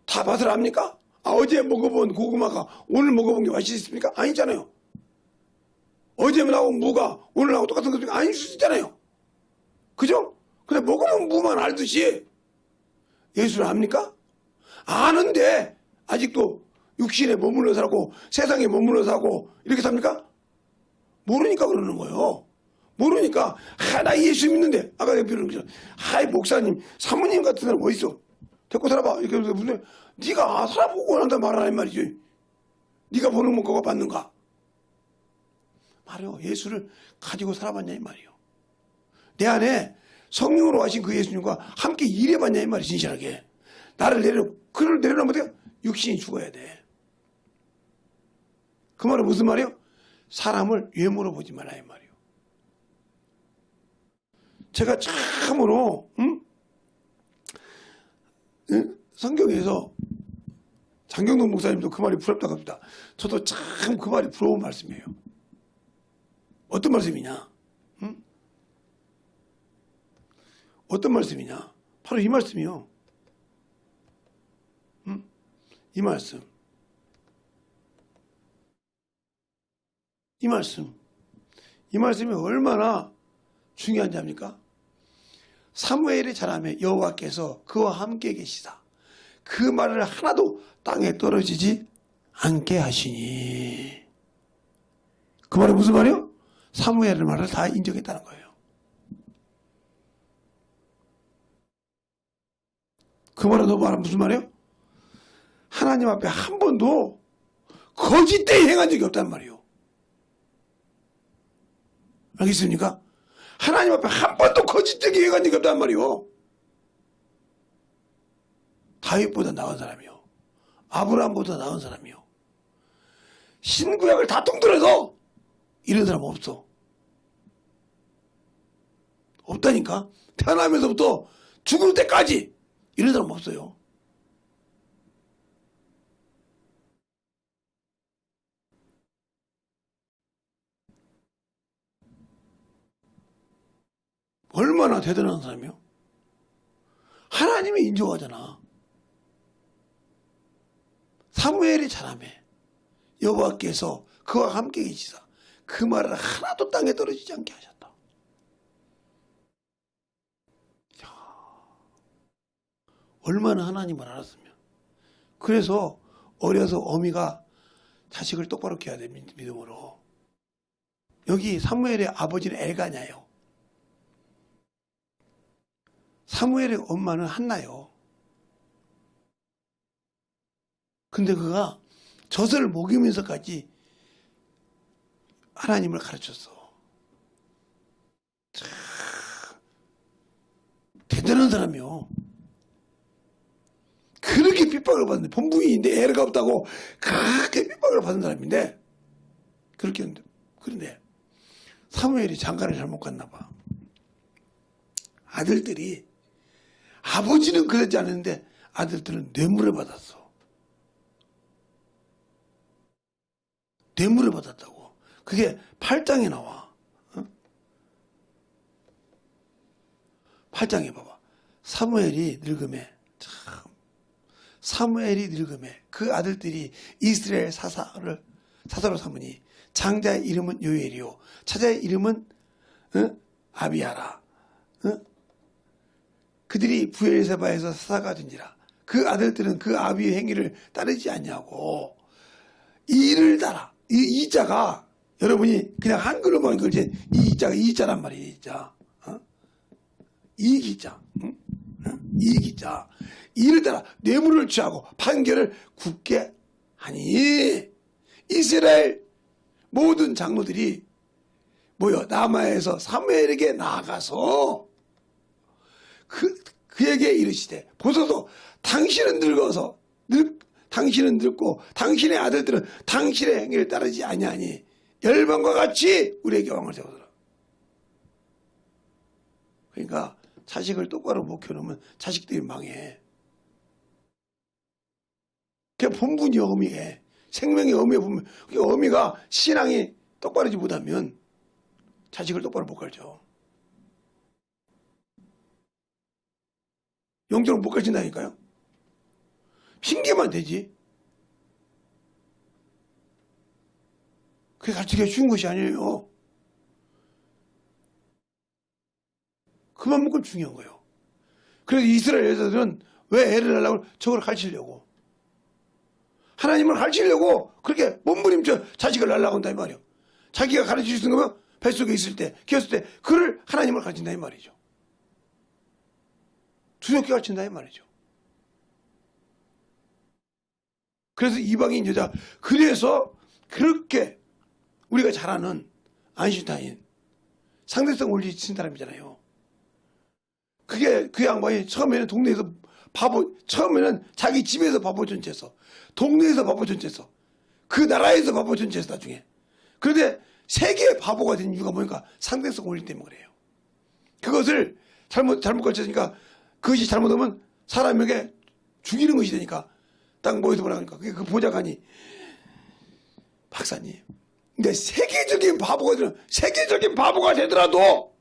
다 맛을 압니까? 어제 먹어본 고구마가 오늘 먹어본 게 맛있습니까? 아니잖아요. 어제 나온 무가 오늘 하고 똑같은 것이 아닐 수 있잖아요. 그죠? 근데 먹으면 무만 알듯이 예수를 압니까? 아는데 아직도 육신에 머물러 살고 세상에 머물러 살고 이렇게 삽니까? 모르니까 그러는 거예요. 모르니까 나 예수 믿는데 아까 내가 비유를 그죠? 목사님 사모님 같은 사람 어딨어? 데리고 살아봐. 이렇게 해서 무슨 네가 살아보고 난다 말하는 말이지. 네가 보는 거 받는가? 말이요. 예수를 가지고 살아봤냐 이 말이요. 내 안에 성령으로 하신 그 예수님과 함께 일해봤냐 이 말이 진실하게. 그를 내려놓으면 돼요. 육신이 죽어야 돼. 그 말은 무슨 말이요? 사람을 외모로 보지 말라 이 말이요. 제가 참으로 성경에서 장경동 목사님도 그 말이 부럽다고 합니다. 저도 참 그 말이 부러운 말씀이에요. 어떤 말씀이냐? 어떤 말씀이냐? 바로 이 말씀이요. 이 말씀. 이 말씀이 얼마나 중요한지 압니까? 사무엘의 자라매 여호와께서 그와 함께 계시다. 그 말을 하나도 땅에 떨어지지 않게 하시니. 그 말은 무슨 말이요? 사무엘의 말을 다 인정했다는 거예요. 그 말은 무슨 말이요? 하나님 앞에 한 번도 거짓되이 행한 적이 없단 말이요. 알겠습니까? 하나님 앞에 한 번도 거짓되게 행한 적이 없단 말이요. 다윗보다 나은 사람이요. 아브라함보다 나은 사람이요. 신구약을 다 통틀어서 이런 사람 없어. 없다니까. 태어나면서부터 죽을 때까지 이런 사람 없어요. 얼마나 대단한 사람이요? 하나님이 인정하잖아. 사무엘의 자라매 여호와께서 그와 함께 계시사 그 말을 하나도 땅에 떨어지지 않게 하셨다. 얼마나 하나님을 알았으면. 그래서 어려서 어미가 자식을 똑바로 키워야 돼. 믿음으로. 여기 사무엘의 아버지는 엘가냐예요. 사무엘의 엄마는 한나요. 근데 그가 젖을 먹이면서까지 하나님을 가르쳤어. 참 대단한 사람이요. 그렇게 핍박을 받는데 본부인인데 애가 없다고 그렇게 핍박을 받은 사람인데 그렇게 했는데 그런데 사무엘이 장가를 잘못 갔나 봐. 아들들이 아버지는 그러지 않았는데 아들들은 뇌물을 받았어. 뇌물을 받았다고. 그게 8장에 나와. 8장에 봐봐. 사무엘이 늙음에 그 아들들이 이스라엘 사사로 삼으니 장자의 이름은 요엘이요 차자의 이름은 아비야라. 그들이 부엘세바에서 사사가 된지라. 그 아들들은 그 아비의 행위를 따르지 않냐고. 이를 따라. 이 자가 여러분이 그냥 한글로 보면 그렇지 이 자란 말이에요. 이 기자. 이 기자. 이를 따라 뇌물을 취하고 판결을 굳게 하니 이스라엘 모든 장로들이 모여 라마에서 사무엘에게 나아가서 그에게 이르시되 보소서 당신은 늙어서 당신은 늙고 당신의 아들들은 당신의 행위를 따르지 아니하니 열방과 같이 우리에게 왕을 세우더라. 그러니까 자식을 똑바로 못 키워놓으면 자식들이 망해. 그게 본분이 어미에 생명의 어미의 본분. 어미가 신앙이 똑바르지 못하면 자식을 똑바로 못 가르쳐. 영적으로 못 가르친다니까요. 핑계만 되지. 그게 가르치기가 쉬운 것이 아니에요. 그만큼 중요한 거예요. 그래서 이스라엘 여자들은 왜 애를 낳으려고 저걸 가르치려고. 하나님을 가르치려고 그렇게 몸부림쳐 자식을 낳으려고 한다 이 말이에요. 자기가 가르칠 수 있는 거면 뱃속에 있을 때, 키웠을 때 그를 하나님을 가르친다 이 말이죠. 두렵게 가르친다 이 말이죠. 그래서 이방인 여자, 그래서 그렇게 우리가 잘 아는 아인슈타인 상대성 원리 친 사람이잖아요. 그게 그 양반이 처음에는 동네에서 처음에는 자기 집에서 바보 존재했어. 동네에서 바보 존재했어. 그 나라에서 바보 존재했어 나중에. 그런데 세계의 바보가 된 이유가 뭐니까 상대성 원리 때문에 그래요. 그것을 잘못 가르쳤으니까 그것이 잘못하면 사람에게 죽이는 것이 되니까 딱 모여서 뭐라 그러니까 그 보좌관이 박사님 근데 세계적인 바보가 되더라도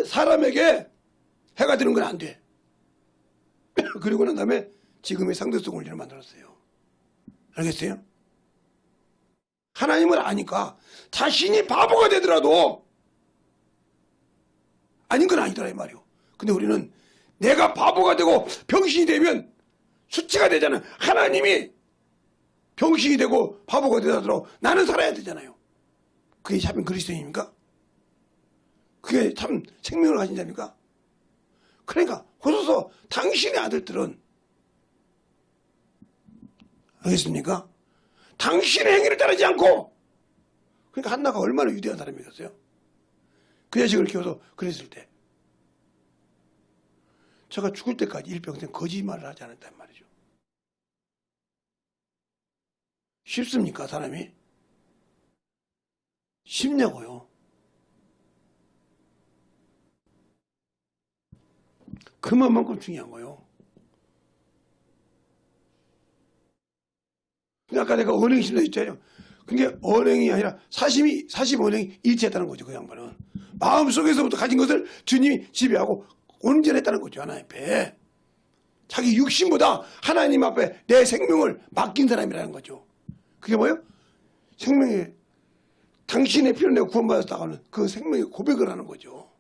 사람에게 해가 되는 건 안 돼. 그리고 난 다음에 지금의 상대성 원리를 만들었어요. 알겠어요? 하나님을 아니까 자신이 바보가 되더라도 아닌 건 아니더라 이 말이요. 근데 우리는 내가 바보가 되고 병신이 되면 수치가 되잖아요. 하나님이 병신이 되고 바보가 되더라도 나는 살아야 되잖아요. 그게 참 그리스도인입니까? 그게 참 생명을 가진 자입니까? 그러니까 호소서 당신의 아들들은 알겠습니까? 당신의 행위를 따르지 않고 그러니까 한나가 얼마나 위대한 사람이겠어요? 그 자식을 키워서 그랬을 때 제가 죽을 때까지 일평생 거짓말을 하지 않았단 말이죠. 쉽습니까 사람이? 쉽냐고요. 그만큼 중요한 거예요. 아까 내가 언행이 심다 했잖아요. 그게 언행이 아니라 사십 언행이 일치했다는 거죠. 그 양반은 마음속에서부터 가진 것을 주님이 지배하고 온전했다는 거죠. 하나님 앞에 자기 육신보다 하나님 앞에 내 생명을 맡긴 사람이라는 거죠. 그게 뭐예요? 생명이 당신의 피로 내가 구원받았다가는 그 생명의 고백을 하는 거죠.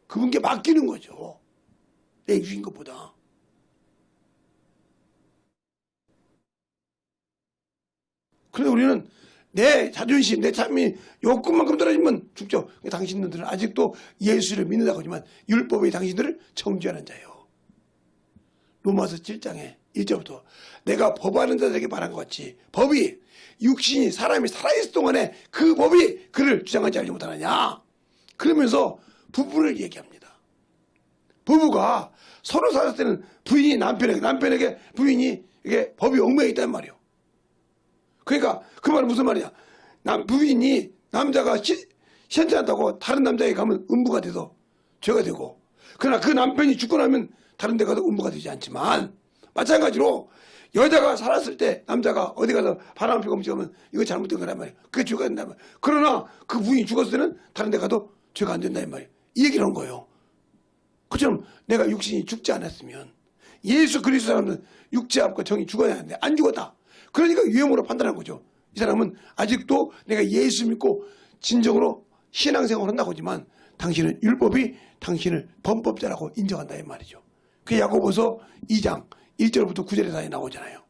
그분께 맡기는 거죠. 내 육신 것보다. 그래서 우리는 내 자존심, 내 참이 요것만큼 떨어지면 죽죠. 당신들은 아직도 예수를 믿는다고 하지만 율법이 당신들을 정죄하는 자예요. 로마서 7장에 1절부터 내가 법하는 자들에게 말한 것 같이 법이 육신이 사람이 살아있을 동안에 그 법이 그를 주장하지 알지 못하느냐. 그러면서 부부를 얘기합니다. 부부가 서로 살았을 때는 부인이 남편에게 부인이 이게 법이 얽매여 있단 말이에요. 그러니까 그 말은 무슨 말이냐. 부인이 남자가 시원찮다고 다른 남자에게 가면 음부가 돼서 죄가 되고 그러나 그 남편이 죽고 나면 다른 데 가도 음부가 되지 않지만 마찬가지로 여자가 살았을 때 남자가 어디 가서 바람을 피고 움직이면 이거 잘못된 거란 말이에요. 그게 죄가 된단 말이에요. 그러나 그 부인이 죽었을 때는 다른 데 가도 죄가 안 된다 이 말이에요. 이 얘기를 한 거예요. 그처럼 내가 육신이 죽지 않았으면 예수 그리스도 사람은 육체 앞과 정이 죽어야 하는데 안 죽었다. 그러니까 유형으로 판단한 거죠. 이 사람은 아직도 내가 예수 믿고 진정으로 신앙생활을 한다고 하지만 당신은 율법이 당신을 범법자라고 인정한다 이 말이죠. 그 야고보서 2장 1절부터 9절에 다 나오잖아요.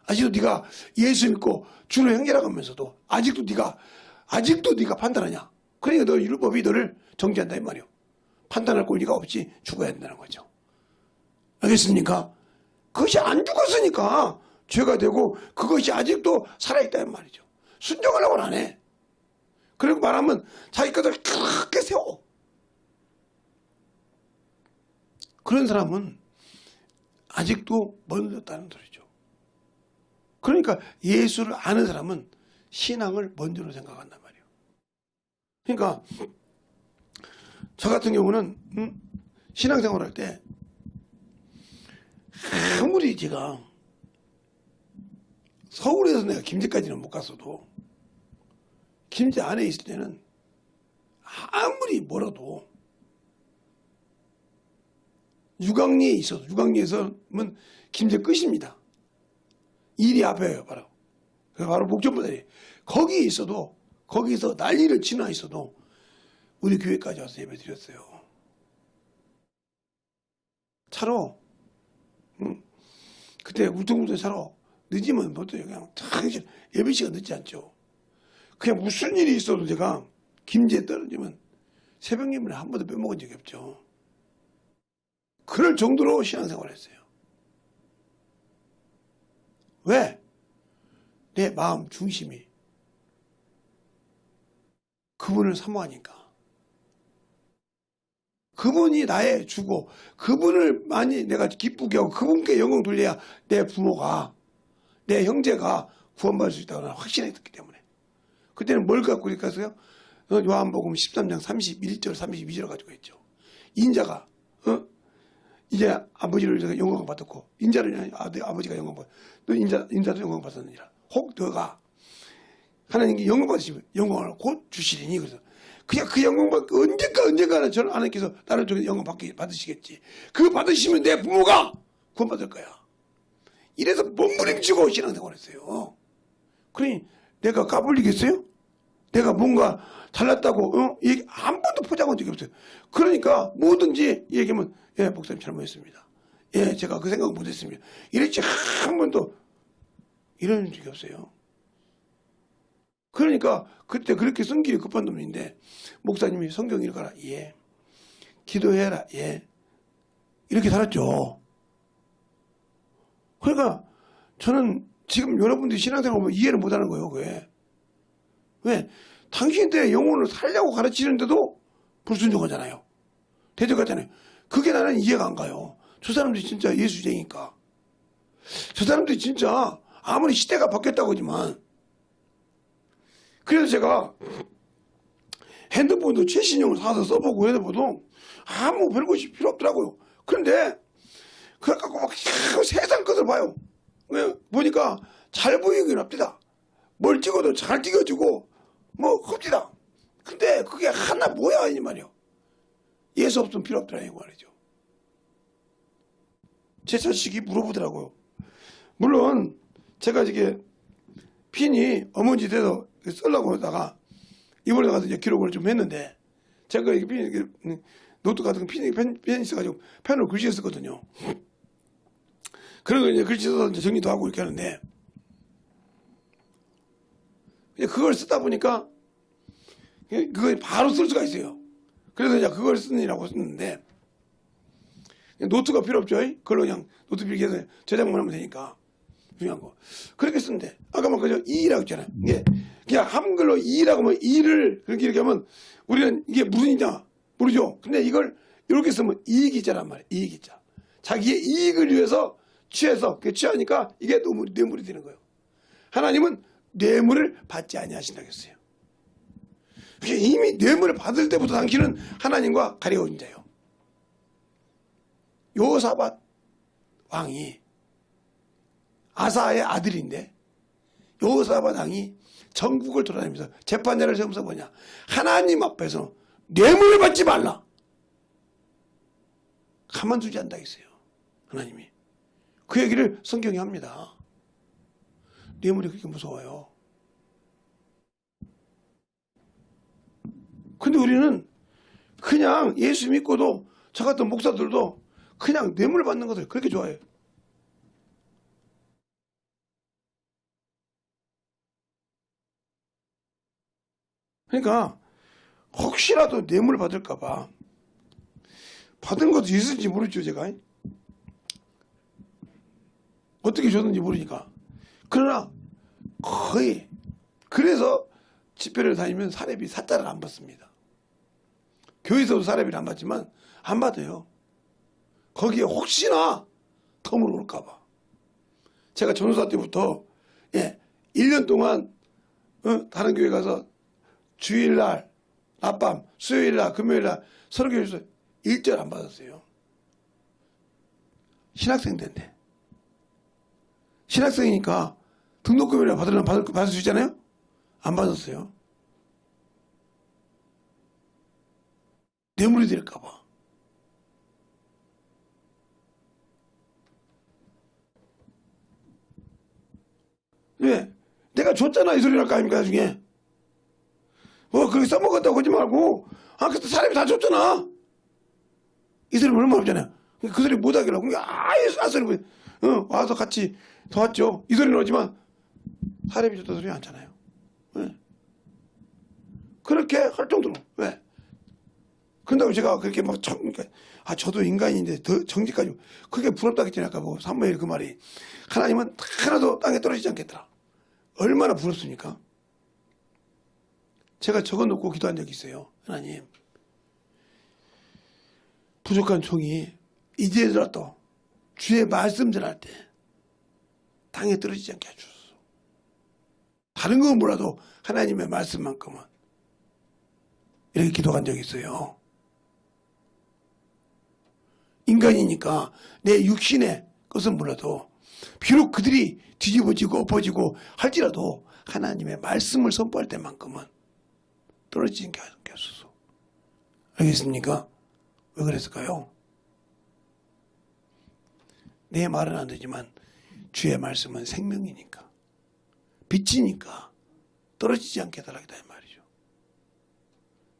아직도 네가 예수 믿고 주를 행하라고 하면서도 아직도 네가 판단하냐. 그러니까 너 율법이 너를 정죄한다 이 말이에요. 판단할 권리가 없이 죽어야 된다는 거죠. 알겠습니까? 그것이 안 죽었으니까 죄가 되고 그것이 아직도 살아있다는 말이죠. 순종하려고는 안 해. 그리고 말하면 자기 것을 크게 세워. 그런 사람은 아직도 멀었다는 소리죠. 그러니까 예수를 아는 사람은 신앙을 먼저로 생각한단 말이에요. 그러니까 저 같은 경우는 신앙생활할 때 아무리 제가 서울에서 내가 김제까지는 못 갔어도 김제 안에 있을 때는 아무리 멀어도 유광리에 있어도 유광리에서는 김제 끝입니다. 일이 앞에요. 바로 목전부다리. 거기에 있어도 거기서 난리를 치나 있어도 우리 교회까지 와서 예배 드렸어요. 차로 그때 울퉁불퉁 차로 늦으면 보통 그냥 예배 시간 늦지 않죠. 그냥 무슨 일이 있어도 제가 김제에 떨어지면 새벽 예배를 한 번도 빼먹은 적이 없죠. 그럴 정도로 신앙생활을 했어요. 왜? 내 마음 중심이 그분을 사모하니까. 그분이 나의 주고 그분을 많이 내가 기쁘게 하고 그분께 영광 돌려야 내 부모가 내 형제가 구원받을 수 있다고 확신했기 때문에. 그때는 뭘 갖고 있었어요? 요한복음 13장 31절 32절 가지고 있죠. 인자가 이제 아버지를 영광 받았고 인자를 아버지가 영광 받았고 너 인자도 영광 받았느니라. 혹 너가 하나님께 영광 받으시면 영광을 곧 주시리니. 그래서 그냥 그 영광 받고 언젠가는 저는 하나님께서 나를 통해 영광 받으시겠지. 그거 받으시면 내 부모가 구원받을 거야. 이래서 몸부림치고 신앙생활 했어요. 그러니 내가 까불리겠어요? 내가 뭔가 잘났다고 한 번도 포장한 적이 없어요. 그러니까 뭐든지 얘기하면 예 목사님 잘못했습니다. 예 제가 그 생각 못했습니다. 이랬지 한 번도 이런 적이 없어요. 그러니까 그때 그렇게 성질이 급한 놈인데 목사님이 성경 읽어라. 예. 기도해라. 예. 이렇게 살았죠. 그러니까 저는 지금 여러분들이 신앙생활 보면 이해를 못하는 거예요. 그게. 왜? 당신들의 영혼을 살려고 가르치는데도 불순종하잖아요. 대적하잖아요. 그게 나는 이해가 안 가요. 저 사람들이 진짜 예수쟁이니까. 저 사람들이 진짜 아무리 시대가 바뀌었다고 하지만 그래서 제가 핸드폰도 최신형을 사서 써보고 핸드폰도 아무 별것이 필요 없더라고요. 그런데 그걸 갖고 막 세상 것을 봐요. 왜? 보니까 잘 보이긴 합니다. 뭘 찍어도 잘 찍어주고 뭐 흡지다. 근데 그게 하나 뭐야 이 말이요. 예수 없으면 필요 없더라 이 말이죠. 제 자식이 물어보더라고요. 물론 제가 이게 핀이 어머니 돼서 쓰려고 하다가 이번에 가서 이제 기록을 좀 했는데 제가 이게 핀 노트 같은 펜 있어가지고 펜으로 글씨 썼거든요. 그런 거 이제 글씨 써서 이제 정리도 하고 이렇게 하는데 그걸 쓰다 보니까 그걸 바로 쓸 수가 있어요. 그래서 이제 그걸 쓰느라고 썼는데 노트가 필요 없죠. 그걸로 그냥 노트 필기해서 저장만 하면 되니까 중요한 거. 그렇게 쓰는데 아까 막 그죠 이라고 했잖아요. 이게 그냥 한글로 이라고 하면 이를 그렇게 이렇게 하면 우리는 이게 무슨 이냐 모르죠. 근데 이걸 이렇게 쓰면 이익이자란 말이에요. 이익이자. 자기의 이익을 위해서 취해서 취하니까 이게 뇌물이 되는 거예요. 하나님은 뇌물을 받지 아니하신다고 했어요. 이미 뇌물을 받을 때부터 당신은 하나님과 가려운 자예요. 요사밧 왕이 아사의 아들인데 요사밧 왕이 전국을 돌아다니면서 재판자를 세우면서 뭐냐 하나님 앞에서 뇌물을 받지 말라 가만두지 않다 했어요. 하나님이 그 얘기를 성경이 합니다. 뇌물이 그렇게 무서워요. 근데 우리는 그냥 예수 믿고도 저 같은 목사들도 그냥 뇌물 받는 것을 그렇게 좋아해요. 그러니까 혹시라도 뇌물 받을까봐 받은 것도 있을지 모르죠. 제가 어떻게 줬는지 모르니까. 그러나 거의 그래서 집회를 다니면 사례비 사자를 안 받습니다. 교회에서도 사례비를 안 받지만 안 받아요. 거기에 혹시나 덤을 올까봐. 제가 전도사 때부터 1년 동안 다른 교회 가서 주일날, 낮밤, 수요일날, 금요일날 설교에서 1절 안 받았어요. 신학생 때인데. 신학생이니까 등록금이나 받으려면 받을 수 있잖아요? 안 받았어요. 뇌물이 될까봐. 왜? 내가 줬잖아, 이 소리 할 거 아닙니까, 나중에. 그렇게 써먹었다고 하지 말고, 그때 사람이 다 줬잖아. 이 소리 얼마나 없잖아요. 그 소리 못 하겠라고. 소리, 와서 같이 도왔죠. 이 소리는 하지만, 사람이 줬다 소리 않잖아요. 왜? 그렇게 할 정도로. 왜? 그런다고 제가 그렇게 그러니까, 저도 인간인데 더 정직하죠. 그게 부럽다 했잖아요. 아까 뭐, 사무엘 그 말이. 하나님은 하나도 땅에 떨어지지 않겠더라. 얼마나 부럽습니까? 제가 적어놓고 기도한 적이 있어요. 하나님, 부족한 종이 이제라도 주의 말씀 전할 때 땅에 떨어지지 않게 해주소서. 다른 건 몰라도 하나님의 말씀만큼은 이렇게 기도한 적이 있어요. 인간이니까 내 육신의 것은 몰라도 비록 그들이 뒤집어지고 엎어지고 할지라도 하나님의 말씀을 선포할 때만큼은 떨어지지 않게 하소서. 알겠습니까? 왜 그랬을까요? 내 말은 안 되지만 주의 말씀은 생명이니까, 빛이니까 떨어지지 않게 해달라겠다 이 말이죠.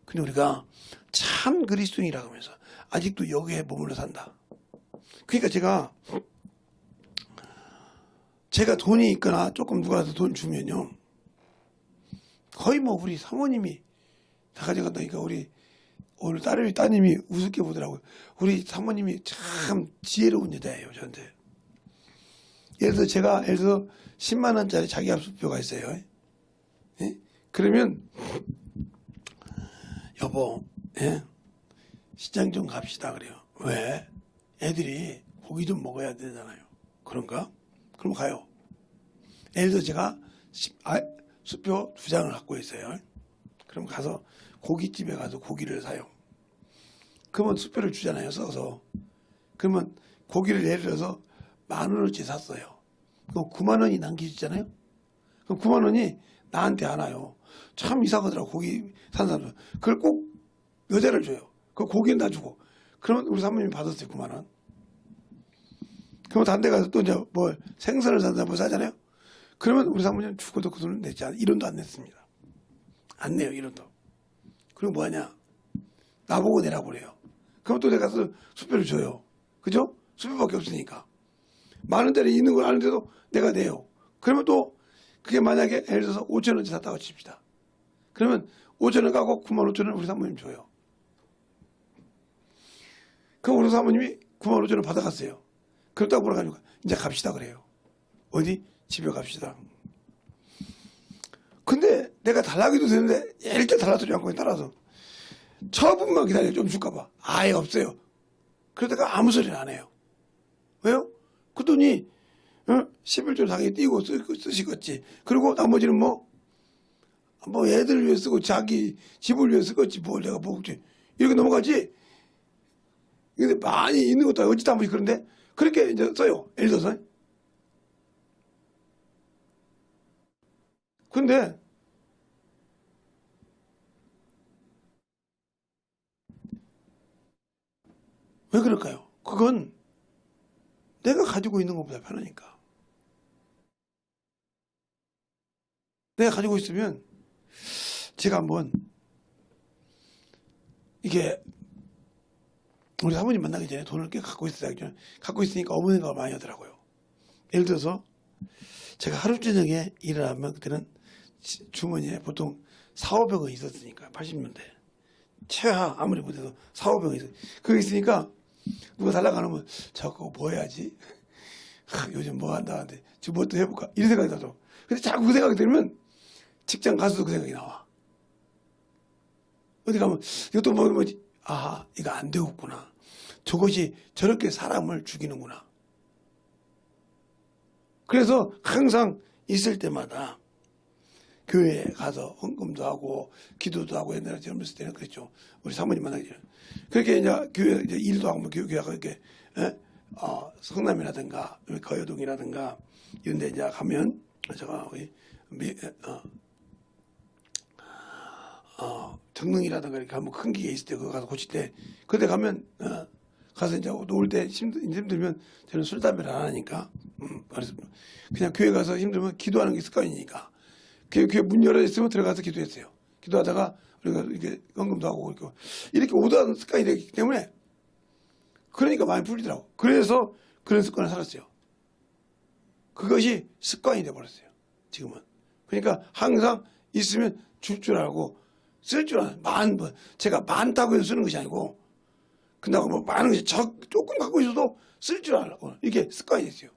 근데 우리가 참 그리스도인이라고 하면서 아직도 여기에 머물러 산다. 그러니까 제가 돈이 있거나 조금 누가 더 돈 주면요, 거의 뭐 우리 사모님이 다 가져간다니까. 우리 오늘 따님이 우습게 보더라고요. 우리 사모님이 참 지혜로운 여자예요, 저한테. 예를 들어서 10만 원짜리 자기 압수표가 있어요. 예? 그러면 여보, 시장 좀 갑시다 그래요. 왜? 애들이 고기 좀 먹어야 되잖아요. 그런가? 그럼 가요. 예를 들어 제가 수표 2장을 갖고 있어요. 그럼 가서 고깃집에 가서 고기를 사요. 그러면 수표를 주잖아요, 써서. 그러면 고기를 예를 들어서 10,000원어치 샀어요. 그럼 9만 원이 남겨지잖아요. 그럼 9만 원이 나한테 안 와요. 참 이상하더라고, 고기 산 사람들. 그걸 꼭 여자를 줘요. 그 고기는 다 주고. 그러면 우리 사모님이 받았어요, 9만 원. 그러면 다른 데 가서 또 이제 뭐 생선을 산다 뭐 사잖아요. 그러면 우리 사모님은 죽어도 그 돈을 냈지 않아요. 1원도 안 냈습니다. 안 내요, 1원도. 그리고 뭐 하냐? 나보고 내라고 그래요. 그럼 또 내가 가서 수표를 줘요. 그죠? 수표밖에 없으니까. 10,000원짜리 있는 걸 아는데도 내가 내요. 그러면 또 그게 만약에 예를 들어서 5,000원짜리 샀다고 칩시다. 그러면 5,000원 가고 95,000원 우리 사모님 줘요. 그럼 우리 사모님이 95,000원 받아갔어요. 그렇다고 그래가지고 이제 갑시다 그래요. 어디? 집에 갑시다. 근데 내가 달라기도 되는데 일단 달라소리 않고 따라서 처분만 기다려. 좀 줄까봐. 아예 없어요. 그러다가 아무 소리는 안 해요. 왜요? 그 돈이 11조 당연히 띄고 쓰시겠지. 그리고 나머지는 뭐 애들 위해 쓰고 자기 집을 위해 쓰겠지. 뭘 내가 먹지. 이렇게 넘어가지. 근데 많이 있는 것도 어찌다 한 번씩 그런데 그렇게 이제 써요. 예를 들어서. 근데 왜 그럴까요? 그건 내가 가지고 있는 것보다 편하니까. 내가 가지고 있으면 제가 한번 이게 우리 사모님 만나기 전에 돈을 꽤 갖고 있으니까 어머니가 많이 하더라고요. 예를 들어서 제가 하루 저녁에 일을 하면 그때는 주머니에 보통 4,500원 있었으니까 80년대 최하 아무리 못해도 4,500원 있어요. 그거 있으니까 누가 달라고 하면 자꾸 뭐 해야지? 요즘 뭐 한다는데 지금 뭐 또 해볼까? 이런 생각이 나죠. 근데 자꾸 그 생각이 들면 직장 가서도 그 생각이 나와. 어디 가면 이것도 뭐지? 이거 안 되겠구나. 저것이 저렇게 사람을 죽이는구나. 그래서 항상 있을 때마다 교회에 가서 헌금도 하고 기도도 하고 옛날에 젊었을 때는 그랬죠. 우리 사모님 만나기 전에. 그렇게 이제 교회 이제 일도 하고 교회가 이렇게 성남이라든가 거여동이라든가 이런 데 이제 가면 제가 정릉이라든가 이렇게 한번 큰 기계 있을 때 그거 가서 고칠 때 그때 가면 가서 이제 놓을 때 힘들면 저는 술 담배를 안 하니까 그래서 그냥 교회 가서 힘들면 기도하는 게 습관이니까 교회 문 열어 있으면 들어가서 기도했어요. 기도하다가 우리가 이렇게 헌금도 하고 이렇게 오던 습관이 되기 때문에 그러니까 많이 풀리더라고. 그래서 그런 습관을 살았어요. 그것이 습관이 돼버렸어요. 지금은. 그러니까 항상 있으면 줄 줄 알고 쓸 줄 아는 제가 많다고 해서 쓰는 것이 아니고 근다고 뭐 많은 것이 조금 갖고 있어도 쓸 줄 알고 이게 습관이 됐어요.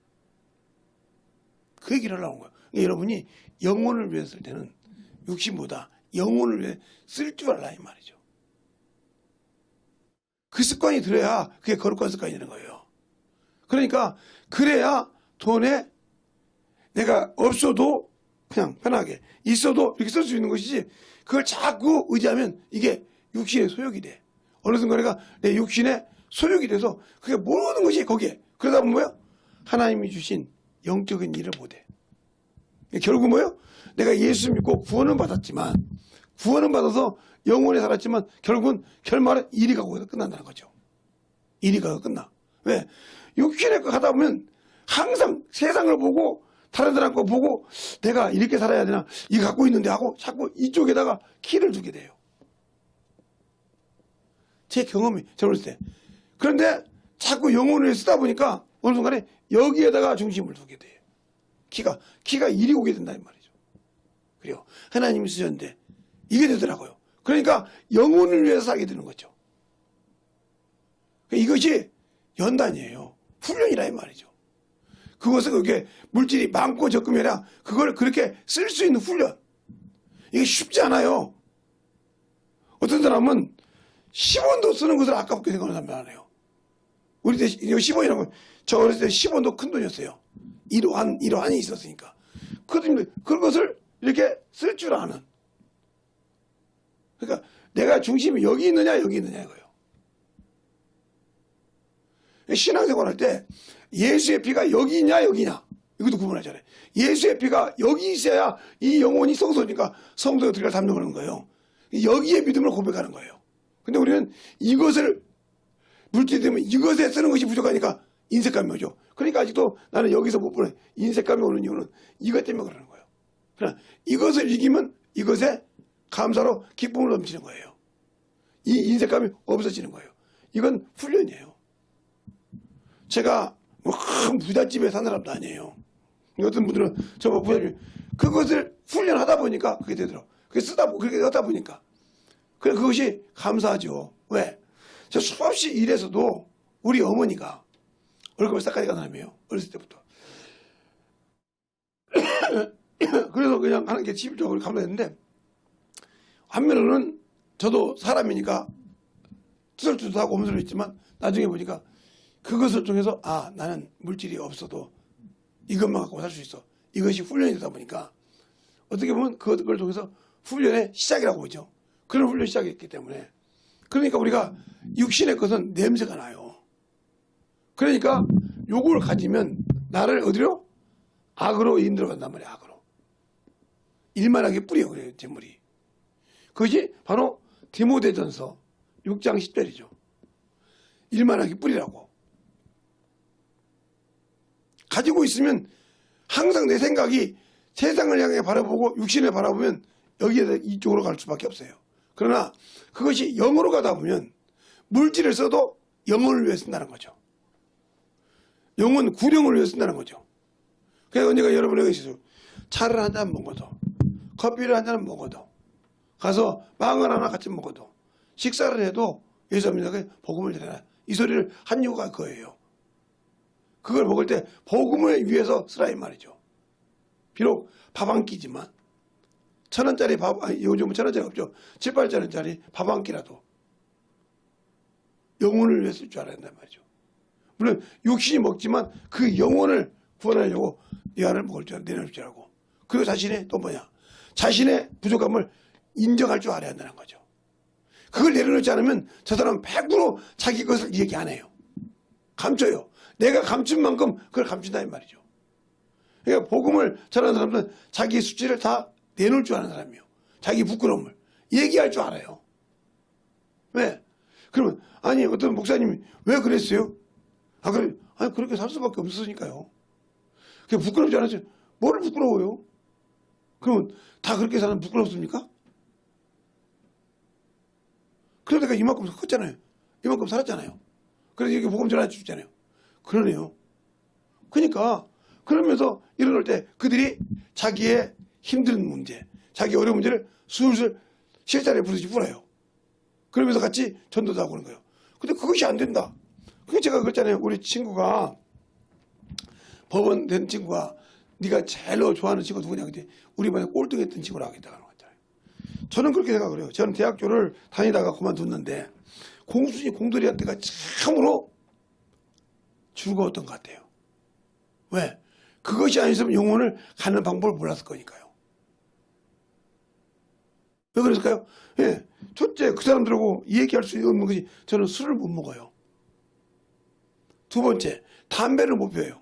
그 얘기를 하려고 한 거예요. 그러니까 여러분이 영혼을 위해 쓸 때는 육신보다 영혼을 위해 쓸 줄 알라 이 말이죠. 그 습관이 들어야 그게 거룩한 습관이 되는 거예요. 그러니까 그래야 돈에 내가 없어도 그냥 편하게 있어도 이렇게 쓸 수 있는 것이지 그걸 자꾸 의지하면 이게 육신의 소욕이 돼. 어느 순간 내 육신의 소욕이 돼서 그게 모든 것이 거기에 그러다 보면 뭐야? 하나님이 주신 영적인 일을 못해. 결국 뭐예요? 내가 예수 믿고 구원은 받았지만 구원은 받아서 영원히 살았지만 결국은 결말은 일이 가고 끝난다는 거죠. 일이 가고 끝나. 왜? 육신에 가다 보면 항상 세상을 보고 다른 사람 거 보고 내가 이렇게 살아야 되나 이거 갖고 있는데 하고 자꾸 이쪽에다가 키를 두게 돼요. 제 경험이 저랬을 때. 그런데 자꾸 영혼을 쓰다 보니까 어느 순간에 여기에다가 중심을 두게 돼요. 키가 이리 오게 된다 이 말이죠. 그래요. 하나님이 쓰셨는데 이게 되더라고요. 그러니까 영혼을 위해서 살게 되는 거죠. 이것이 연단이에요. 훈련이라 이 말이죠. 그것은 그게 물질이 많고 적금이 아니라 그걸 그렇게 쓸 수 있는 훈련. 이게 쉽지 않아요. 어떤 사람은 10원도 쓰는 것을 아깝게 생각하는 사람이 많아요. 우리 때 10원이라는 건 저 어렸을 때 10원도 큰 돈이었어요. 1원이 있었으니까. 그것을 이렇게 쓸 줄 아는. 그러니까 내가 중심이 여기 있느냐 여기 있느냐 이거예요. 신앙생활 할 때 예수의 피가 여기 있냐 여기냐 이것도 구분하잖아요. 예수의 피가 여기 있어야 이 영혼이 성소니까 성소에 들어갈 담력하는 거예요. 여기에 믿음을 고백하는 거예요. 근데 우리는 이것을 물질이 되면 이것에 쓰는 것이 부족하니까 인색감이 오죠. 그러니까 아직도 나는 여기서 못 보내. 인색감이 오는 이유는 이것 때문에 그러는 거예요. 그러나 이것을 이기면 이것에 감사로 기쁨을 넘치는 거예요. 이 인색감이 없어지는 거예요. 이건 훈련이에요. 제가 뭐 큰 부잣집에 사는 사람도 아니에요. 어떤 분들은 저거 부잣집 그것을 훈련하다 보니까 그게 되더라고요. 그렇게 하다 보니까 그것이 감사하죠. 왜? 저 수없이 일해서도 우리 어머니가 월급을 싹가지 간 사람이에요. 어렸을 때부터. 그래서 그냥 하는 게 집적으로 감사했는데 한면으로는 저도 사람이니까 투덜투덜하고 엄살이 있지만 나중에 보니까 그것을 통해서 나는 물질이 없어도 이것만 갖고 살 수 있어. 이것이 훈련이 되다 보니까 어떻게 보면 그걸 통해서 훈련의 시작이라고 보죠. 그런 훈련이 시작했기 때문에 그러니까 우리가 육신의 것은 냄새가 나요. 그러니까 요걸 가지면 나를 어디로? 악으로 인들어 간단 말이야. 악으로. 일만하게 뿌려 그래요. 재물이. 그것이 바로 디모데전서 6장 10절이죠. 일만하게 뿌리라고. 가지고 있으면 항상 내 생각이 세상을 향해 바라보고 육신을 바라보면 여기에 이쪽으로 갈 수밖에 없어요. 그러나 그것이 영으로 가다 보면 물질을 써도 영혼을 위해 쓴다는 거죠. 영혼 구령을 위해 쓴다는 거죠. 그래서 언제가 여러분에게 있어서 차를 한 잔 먹어도 커피를 한 잔 먹어도 가서 망을 하나 같이 먹어도 식사를 해도 예수 믿는 복음을 전해라. 이 소리를 한 이유가 그거예요. 그걸 먹을 때 복음을 위해서 쓰라 이 말이죠. 비록 밥 한 끼지만 1,000원짜리 밥, 요즘은 1,000원짜리 없죠. 7, 8,000원짜리 밥 한 끼라도 영혼을 위해 쓸 줄 알아야 한단 말이죠. 물론 육신이 먹지만 그 영혼을 구원하려고 이 알을 먹을 줄 내놓을 줄 알고, 그리고 자신의 또 뭐냐, 자신의 부족함을 인정할 줄 알아야 한다는 거죠. 그걸 내려놓지 않으면 저 사람은 100% 자기 것을 얘기 안 해요. 감춰요. 내가 감춘 만큼 그걸 감춘다 이 말이죠. 그러니까 복음을 전하는 사람들은 자기 수치를 다 내놓을 줄 아는 사람이에요. 자기 부끄러움을 얘기할 줄 알아요. 왜? 그러면 아니 어떤 목사님이 왜 그랬어요? 그래, 아니 그렇게 살 수밖에 없으니까요. 그게 부끄럽지 않았어요. 뭐를 부끄러워요? 그러면 다 그렇게 사는 부끄럽습니까? 그래서 내가 이만큼 컸잖아요. 이만큼 살았잖아요. 그래서 이렇게 복음 전해 주잖아요. 그러네요. 그러니까 그러면서 이럴 때 그들이 자기의 힘든 문제, 자기 어려운 문제를 술술 실자리에 부르지 풀어요. 그러면서 같이 전도도 하고 그런 거예요. 근데 그것이 안 된다. 그게 제가 그랬잖아요. 우리 친구가, 법원 된 친구가, 네가 제일로 좋아하는 친구 누구냐? 근데 우리 반에 꼴등했던 친구라고 했다고 하는 거잖아요. 저는 그렇게 생각을 해요. 저는 대학교를 다니다가 그만뒀는데 공순이 공돌이한테가 참으로 즐거웠던 것 같아요. 왜? 그것이 아니었으면 영혼을 가는 방법을 몰랐을 거니까요. 왜 그랬을까요? 예. 첫째, 그 사람들하고 얘기할 수 없는 것이 저는 술을 못 먹어요. 두 번째, 담배를 못 피워요.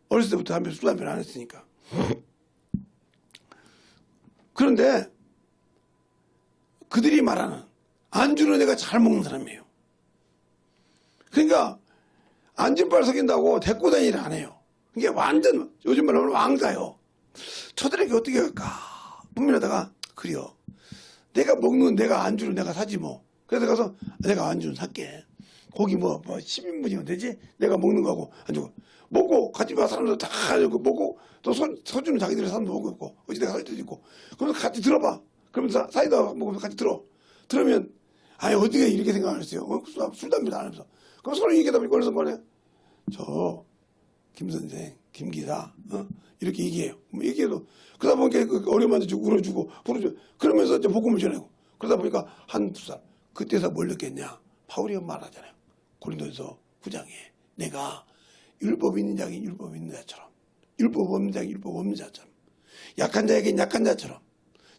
어렸을 때부터 술, 담배를 안 했으니까. 그런데 그들이 말하는 안주는 내가 잘 먹는 사람이에요. 그러니까 안진발 속인다고 데리고 다니를 안 해요. 이게 완전 요즘 말로 하면 왕자요. 저들에게 어떻게 할까 고민하다가 그래요. 내가 먹는 내가 안주를 내가 사지 뭐. 그래서 가서 내가 안주는 살게. 고기 뭐 10인분이면 되지? 내가 먹는 거하고 안주고 먹고 같이 봐 사람들 다 먹고 또 소주는 자기들이 사람도 먹고 있고 어찌 내가 살 때도 있고 그러면서 같이 들어봐. 그러면서 사이다 먹으면서 같이 들어. 들으면 아니 어디가 이렇게 생각하셨어요? 술 담배도 안 하면서 그럼 서로 얘기하다 보니까 어느 순간에 저 김선생 김기사 이렇게 얘기해요. 뭐 얘기해도 그러다 보니까 그 어려움한테 좀 울어주고 부르주고 그러면서 이제 복음을 전하고 그러다 보니까 한두 살 그때서 뭘 느꼈냐? 바울이 말하잖아요. 고린도서 9장에 내가 율법 있는 자에게 율법 있는 자처럼 율법 없는 자에게 율법 없는 자처럼 약한 자에게 약한 자처럼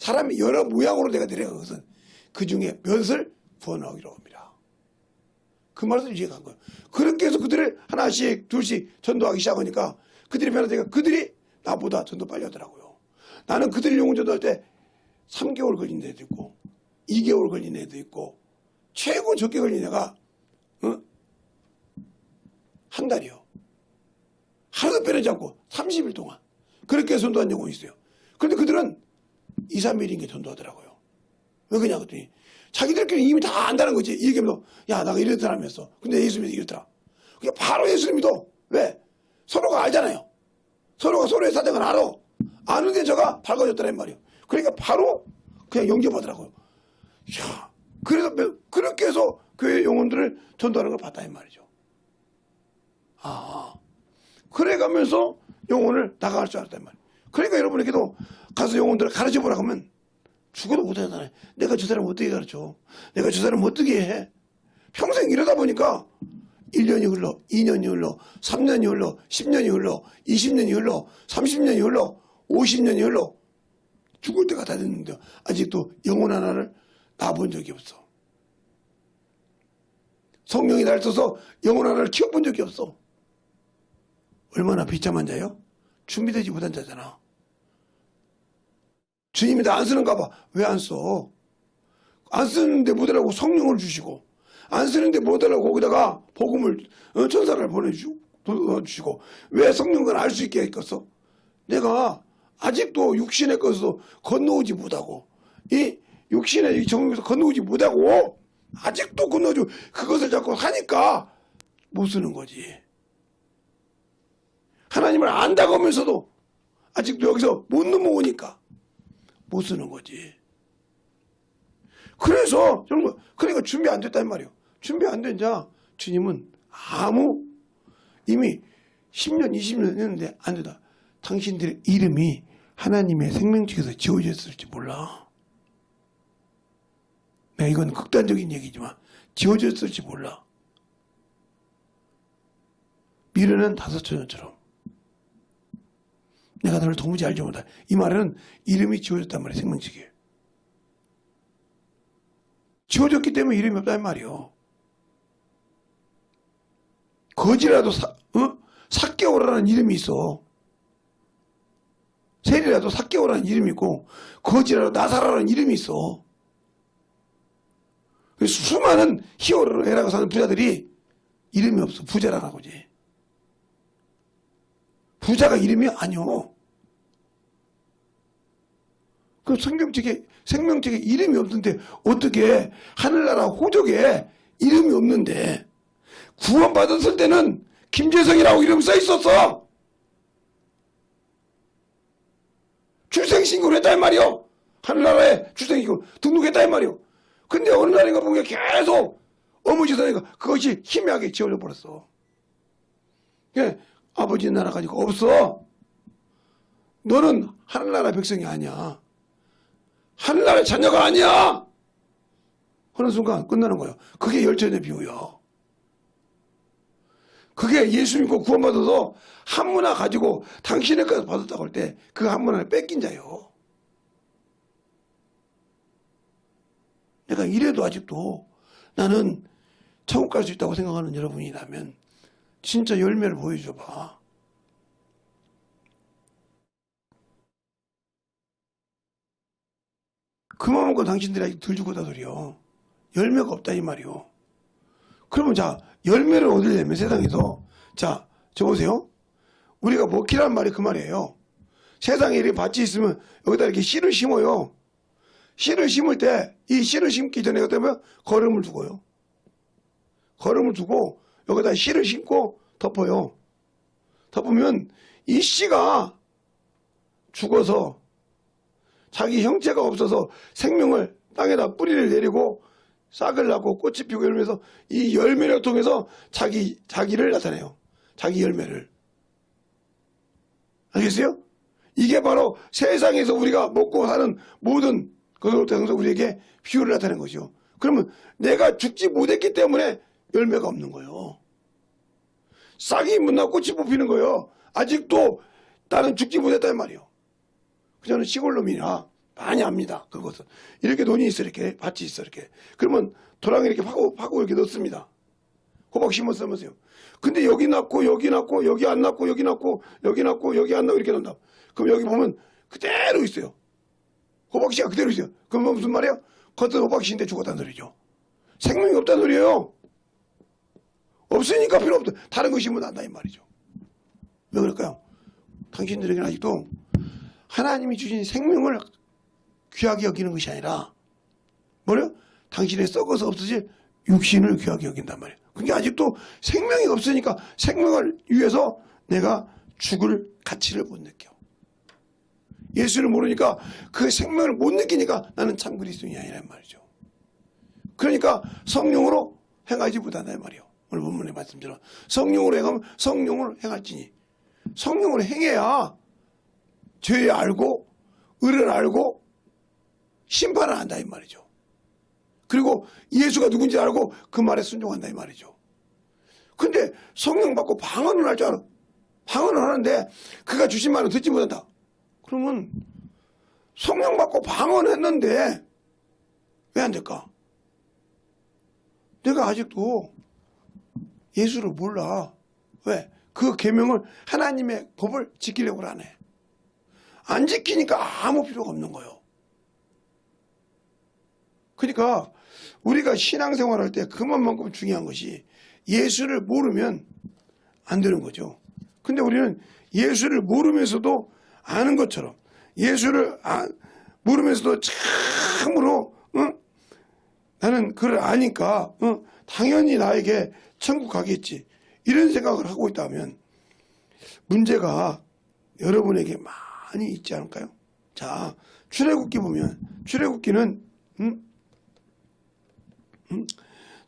사람이 여러 모양으로 내가 내려간 것은 그 중에 몇을 구원하기로 합니다. 그 말을 이해한 거예요. 그렇게 해서 그들을 하나씩 둘씩 전도하기 시작하니까 그들이 변화되니까 그들이 나보다 전도 빨리 하더라고요. 나는 그들이 영혼 전도할 때 3개월 걸린 애도 있고 2개월 걸린 애도 있고 최고 적게 걸린 애가 한 달이요. 하루도 빼내지 않고 30일 동안 그렇게 전도한 영혼이 있어요. 그런데 그들은 2, 3일인 게 전도하더라고요. 왜 그러냐 그랬더니 자기들끼리 이미 다 안다는 거지. 이 얘기하면서 야 나가 이런 사람이었어. 근데 예수 믿어 이랬더라. 그게 바로 예수를 믿어. 왜? 서로가 알잖아요. 서로가 서로의 사정을 알아. 아는데 저가 밝아졌다는 말이에요. 그러니까 바로 그냥 영접하더라고요. 야, 그래서 그렇게 해서 교회 영혼들을 전도하는 걸 봤다 이 말이죠. 그래 가면서 영혼을 나가갈 줄 알았단 말이에요. 그러니까 여러분에게도 가서 영혼들을 가르쳐보라 하면 죽어도 못하잖아요. 내가 저 사람 어떻게 가르쳐? 내가 저 사람 어떻게 해? 평생 이러다 보니까 1년이 흘러, 2년이 흘러, 3년이 흘러, 10년이 흘러, 20년이 흘러, 30년이 흘러, 50년이 흘러 죽을 때가 다 됐는데 아직도 영혼 하나를 낳아본 적이 없어. 성령이 날 써서 영혼 하나를 키워본 적이 없어. 얼마나 비참한 자요? 준비되지 못한 자잖아. 주님이 나 안 쓰는가 봐. 왜 안 써? 안 쓰는데 못하라고 성령을 주시고 안 쓰는데 못하라고 거기다가 복음을 천사를 보내주시고 왜 성령을 알 수 있게 했겠어? 내가 아직도 육신의 것으로 건너오지 못하고 이 육신의 정욕에서 건너오지 못하고 아직도 건너오지 그것을 자꾸 하니까 못 쓰는 거지. 하나님을 안다고 하면서도 아직도 여기서 못 넘어오니까 못 쓰는 거지. 그래서 여러분 그러니까 준비 안 됐단 말이에요. 준비 안 된 자 주님은 이미 10년 20년 했는데 안 된다. 당신들의 이름이 하나님의 생명책에서 지워졌을지 몰라. 이건 극단적인 얘기지만 지어졌을지 몰라. 미르는 다섯처녀처럼. 내가 너를 도무지 알지 못한다. 이 말은 이름이 지어졌단 말이에요. 생명책에. 지어졌기 때문에 이름이 없다는 말이요. 거지라도 삭개오라는 이름이 있어. 세리라도 삭개오라는 이름이 있고 거지라도 나사라라는 이름이 있어. 수많은 히어로로 해라고 사는 부자들이 이름이 없어. 부자라는 거지. 부자가 이름이 아니오. 그 생명책에 이름이 없는데 어떻게 하늘나라 호적에 이름이 없는데 구원받았을 때는 김재성이라고 이름 써 있었어. 출생신고를 했단 말이오. 하늘나라에 출생신고 등록했단 말이오. 근데 어느 날인가 보니까 계속 어머니사니까 그것이 희미하게 지어져 버렸어. 아버지 나라 가지고 없어. 너는 하늘나라 백성이 아니야. 하늘나라의 자녀가 아니야. 하는 순간 끝나는 거예요. 그게 열전의 비유야. 그게 예수 믿고 구원받아서 한문화 가지고 당신의 것을 받았다고 할 때 그 한문화를 뺏긴 자요. 내가 이래도 아직도 나는 천국 갈 수 있다고 생각하는 여러분이라면 진짜 열매를 보여줘봐. 그만큼 당신들이 아직 덜 죽었다 소리요. 열매가 없다 이 말이요. 그러면 자 열매를 얻으려면 세상에서 자 저 보세요. 우리가 먹기란 말이 그 말이에요. 세상에 이렇게 밭이 있으면 여기다 이렇게 씨를 심어요. 씨를 심을 때 이 씨를 심기 전에 어떻게 보면 거름을 두고요. 거름을 두고 여기다 씨를 심고 덮어요. 덮으면 이 씨가 죽어서 자기 형체가 없어서 생명을 땅에다 뿌리를 내리고 싹을 낳고 꽃이 피고 이러면서 이 열매를 통해서 자기를 나타내요. 자기 열매를. 알겠어요? 이게 바로 세상에서 우리가 먹고 사는 모든 것으로 통해서 우리에게 비유를 나타내는 것이죠. 그러면 내가 죽지 못했기 때문에 열매가 없는 거예요. 싹이 묻나 꽃이 뽑히는 거예요. 아직도 나는 죽지 못했단 말이에요. 저는 시골 놈이라 많이 압니다. 그것은. 이렇게 논이 있어, 이렇게. 밭이 있어, 이렇게. 그러면 도랑에 이렇게 파고 이렇게 넣습니다. 호박 심었으면서요. 근데 여기 낳고, 여기 낳고, 여기 안 낳고, 여기 낳고, 여기 낳고, 여기 안 낳고, 이렇게 넣는다. 그럼 여기 보면 그대로 있어요. 호박씨가 그대로 있어요. 그럼 무슨 말이에요? 겉은 호박씨인데 죽었다는 소리죠. 생명이 없다는 소리예요. 없으니까 필요 없다. 다른 거 심으면 안다, 이 말이죠. 왜 그럴까요? 당신들에게는 아직도 하나님이 주신 생명을 귀하게 여기는 것이 아니라 뭐래요? 당신의 썩어서 없어질 육신을 귀하게 여긴단 말이에요. 그게 아직도 생명이 없으니까 생명을 위해서 내가 죽을 가치를 못 느껴. 예수를 모르니까 그 생명을 못 느끼니까 나는 참 그리스도인이 아니란 말이죠. 그러니까 성령으로 행하지 못한다 이 말이에요. 오늘 본문의 말씀처럼 성령으로 행하면 성령으로 행할지니 성령으로 행해야 죄 알고 의를 알고 심판을 한다 이 말이죠. 그리고 예수가 누군지 알고 그 말에 순종한다 이 말이죠. 근데 성령 받고 방언을 할 줄 알아. 방언을 하는데 그가 주신 말은 듣지 못한다. 그러면 성령 받고 방언했는데 왜 안 될까? 내가 아직도 예수를 몰라. 왜? 그 계명을 하나님의 법을 지키려고 안 해. 안 지키니까 아무 필요가 없는 거예요. 그러니까 우리가 신앙생활할 때 그만큼 중요한 것이 예수를 모르면 안 되는 거죠. 근데 우리는 예수를 모르면서도 아는 것처럼 예수를 모르면서도 참으로 나는 그를 아니까 당연히 나에게 천국 가겠지 이런 생각을 하고 있다면 문제가 여러분에게 많이 있지 않을까요? 자, 출애굽기 보면 출애굽기는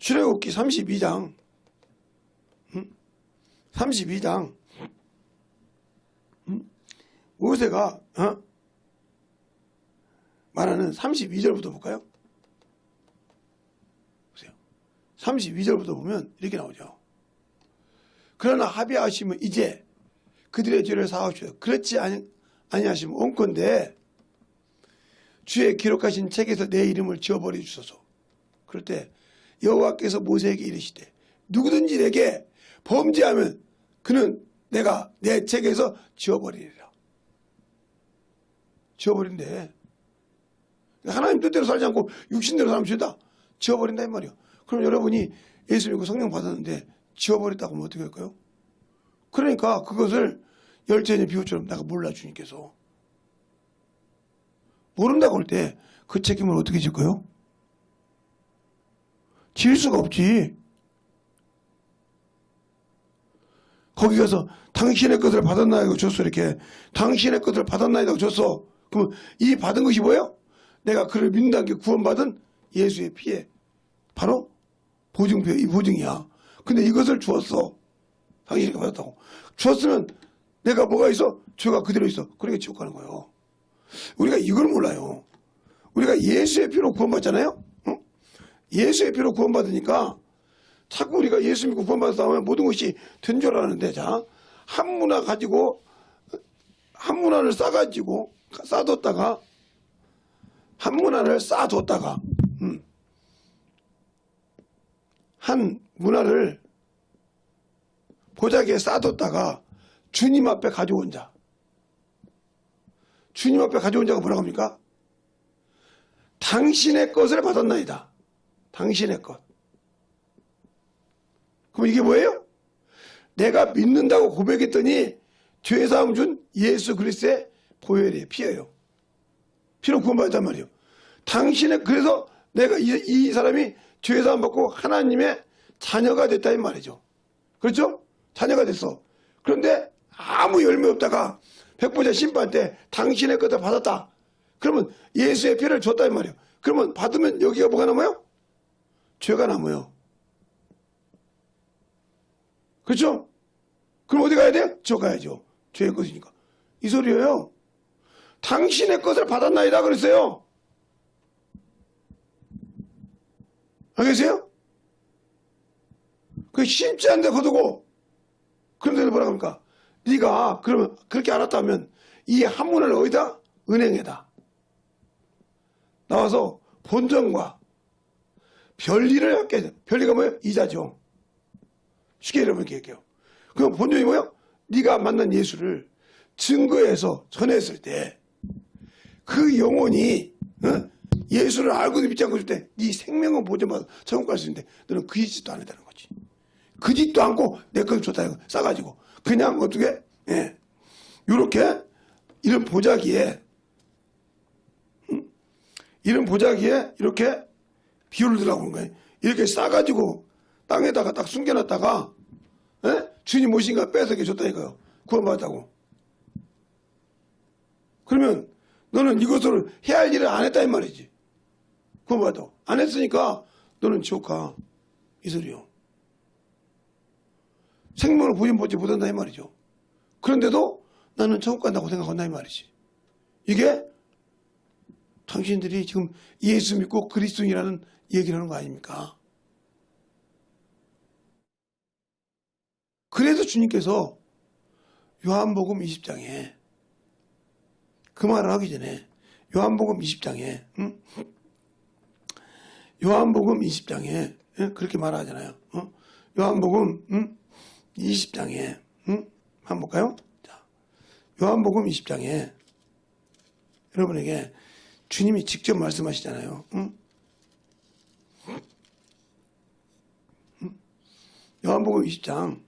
출애굽기 32장 32장 모세가 말하는 32절부터 볼까요? 32절부터 보면 이렇게 나오죠. 그러나 합의하시면 이제 그들의 죄를 사하옵시다. 그렇지 아니하시면 온건대 주의 기록하신 책에서 내 이름을 지워버려 주소서. 그럴 때 여호와께서 모세에게 이르시되 누구든지 내게 범죄하면 그는 내가 내 책에서 지워버리리라. 지워버린대. 하나님 뜻대로 살지 않고 육신대로 살면 죄다. 지워버린다 이 말이요. 그럼 여러분이 예수 믿고 성령 받았는데 지워버렸다고 하면 어떻게 할까요? 그러니까 그것을 열전의 비유처럼 내가 몰라 주님께서. 모른다고 할 때 그 책임을 어떻게 질까요? 질 수가 없지. 거기 가서 당신의 것을 받았나이다고 줬어. 이렇게 당신의 것을 받았나이다고 줬어. 그러면 이 받은 것이 뭐예요? 내가 그를 믿는다는 게 구원받은 예수의 피에 바로 보증표, 이 보증이야. 근데 이것을 주었어. 당신이 받았다고. 주었으면 내가 뭐가 있어? 죄가 그대로 있어. 그러니까 지옥 가는 거예요. 우리가 이걸 몰라요. 우리가 예수의 피로 구원받잖아요. 어? 예수의 피로 구원받으니까 자꾸 우리가 예수 믿고 구원받았다 하면 모든 것이 된 줄 아는데, 자, 한 문화 가지고 한 문화를 싸가지고 싸뒀다가 한 문화를 싸뒀다가 한 문화를 보자기에 싸뒀다가 주님 앞에 가져온 자. 주님 앞에 가져온 자가 뭐라고 합니까? 당신의 것을 받았나이다. 당신의 것. 그럼 이게 뭐예요? 내가 믿는다고 고백했더니 죄사함 준 예수 그리스도의 보혈이에요. 피예요. 피로 구원받았단 말이에요. 당신의, 그래서 내가 이 사람이 죄사함 받고 하나님의 자녀가 됐다 이 말이죠. 그렇죠? 자녀가 됐어. 그런데 아무 열매 없다가 백보자 심판 때 당신의 것을 받았다. 그러면 예수의 피를 줬다 이 말이에요. 그러면 받으면 여기가 뭐가 남아요? 죄가 남아요. 그렇죠? 그럼 어디 가야 돼요? 저 가야죠. 죄의 것이니까. 이 소리예요. 당신의 것을 받았나이다 그랬어요. 알겠어요? 그 심지 않은데 거두고, 그런데 뭐라고 합니까? 네가 그러면 그렇게 알았다면 이 한문을 어디다? 은행에다 나와서 본전과 별리를 할게 돼. 별리가 뭐예요? 이자죠. 쉽게 여러분 얘기할게요. 그럼 본전이 뭐예요? 네가 만난 예수를 증거해서 전했을 때 그 영혼이 예수를 알고도 믿지 않고 있을 때 네 생명은 보존받아 천국 갈 수 있는데 너는 그 짓도 안 했다는 거지. 그 짓도 않고 내 것을 줬다 이거 싸가지고 그냥 어떻게 요렇게 이런 보자기에 이렇게 비유를 들라고 하는 거예요. 이렇게 싸가지고 땅에다가 딱 숨겨놨다가 주님 모신가 뺏어게 줬다니까요. 구원받았다고. 그러면 너는 이것을 해야 할 일을 안 했다 이 말이지. 구원받았다고. 안 했으니까 너는 지옥 가. 이 소리요. 생명을 보존받지 못한다 이 말이죠. 그런데도 나는 천국 간다고 생각한다 이 말이지. 이게 당신들이 지금 예수 믿고 그리스도인이라는 얘기를 하는 거 아닙니까? 그래서 주님께서 요한복음 20장에 그 말을 하기 전에 요한복음 20장에 요한복음 20장에 그렇게 말하잖아요. 요한복음 20장에 한번 볼까요? 자, 요한복음 20장에 여러분에게 주님이 직접 말씀하시잖아요. 요한복음 20장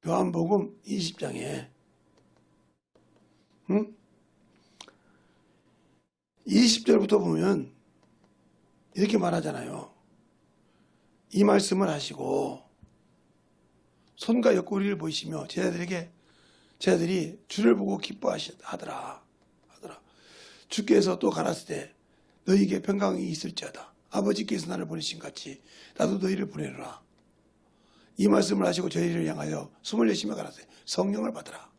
요한복음 20장에 20절부터 보면 이렇게 말하잖아요. 이 말씀을 하시고 손과 옆구리를 보이시며 제자들이 주를 보고 기뻐하더라. 주께서 또 가라사대 때 너희에게 평강이 있을지어다. 아버지께서 나를 보내신 같이 나도 너희를 보내노라. 이 말씀을 하시고 저희를 향하여 숨을 내쉬며 가라사대 성령을 받으라.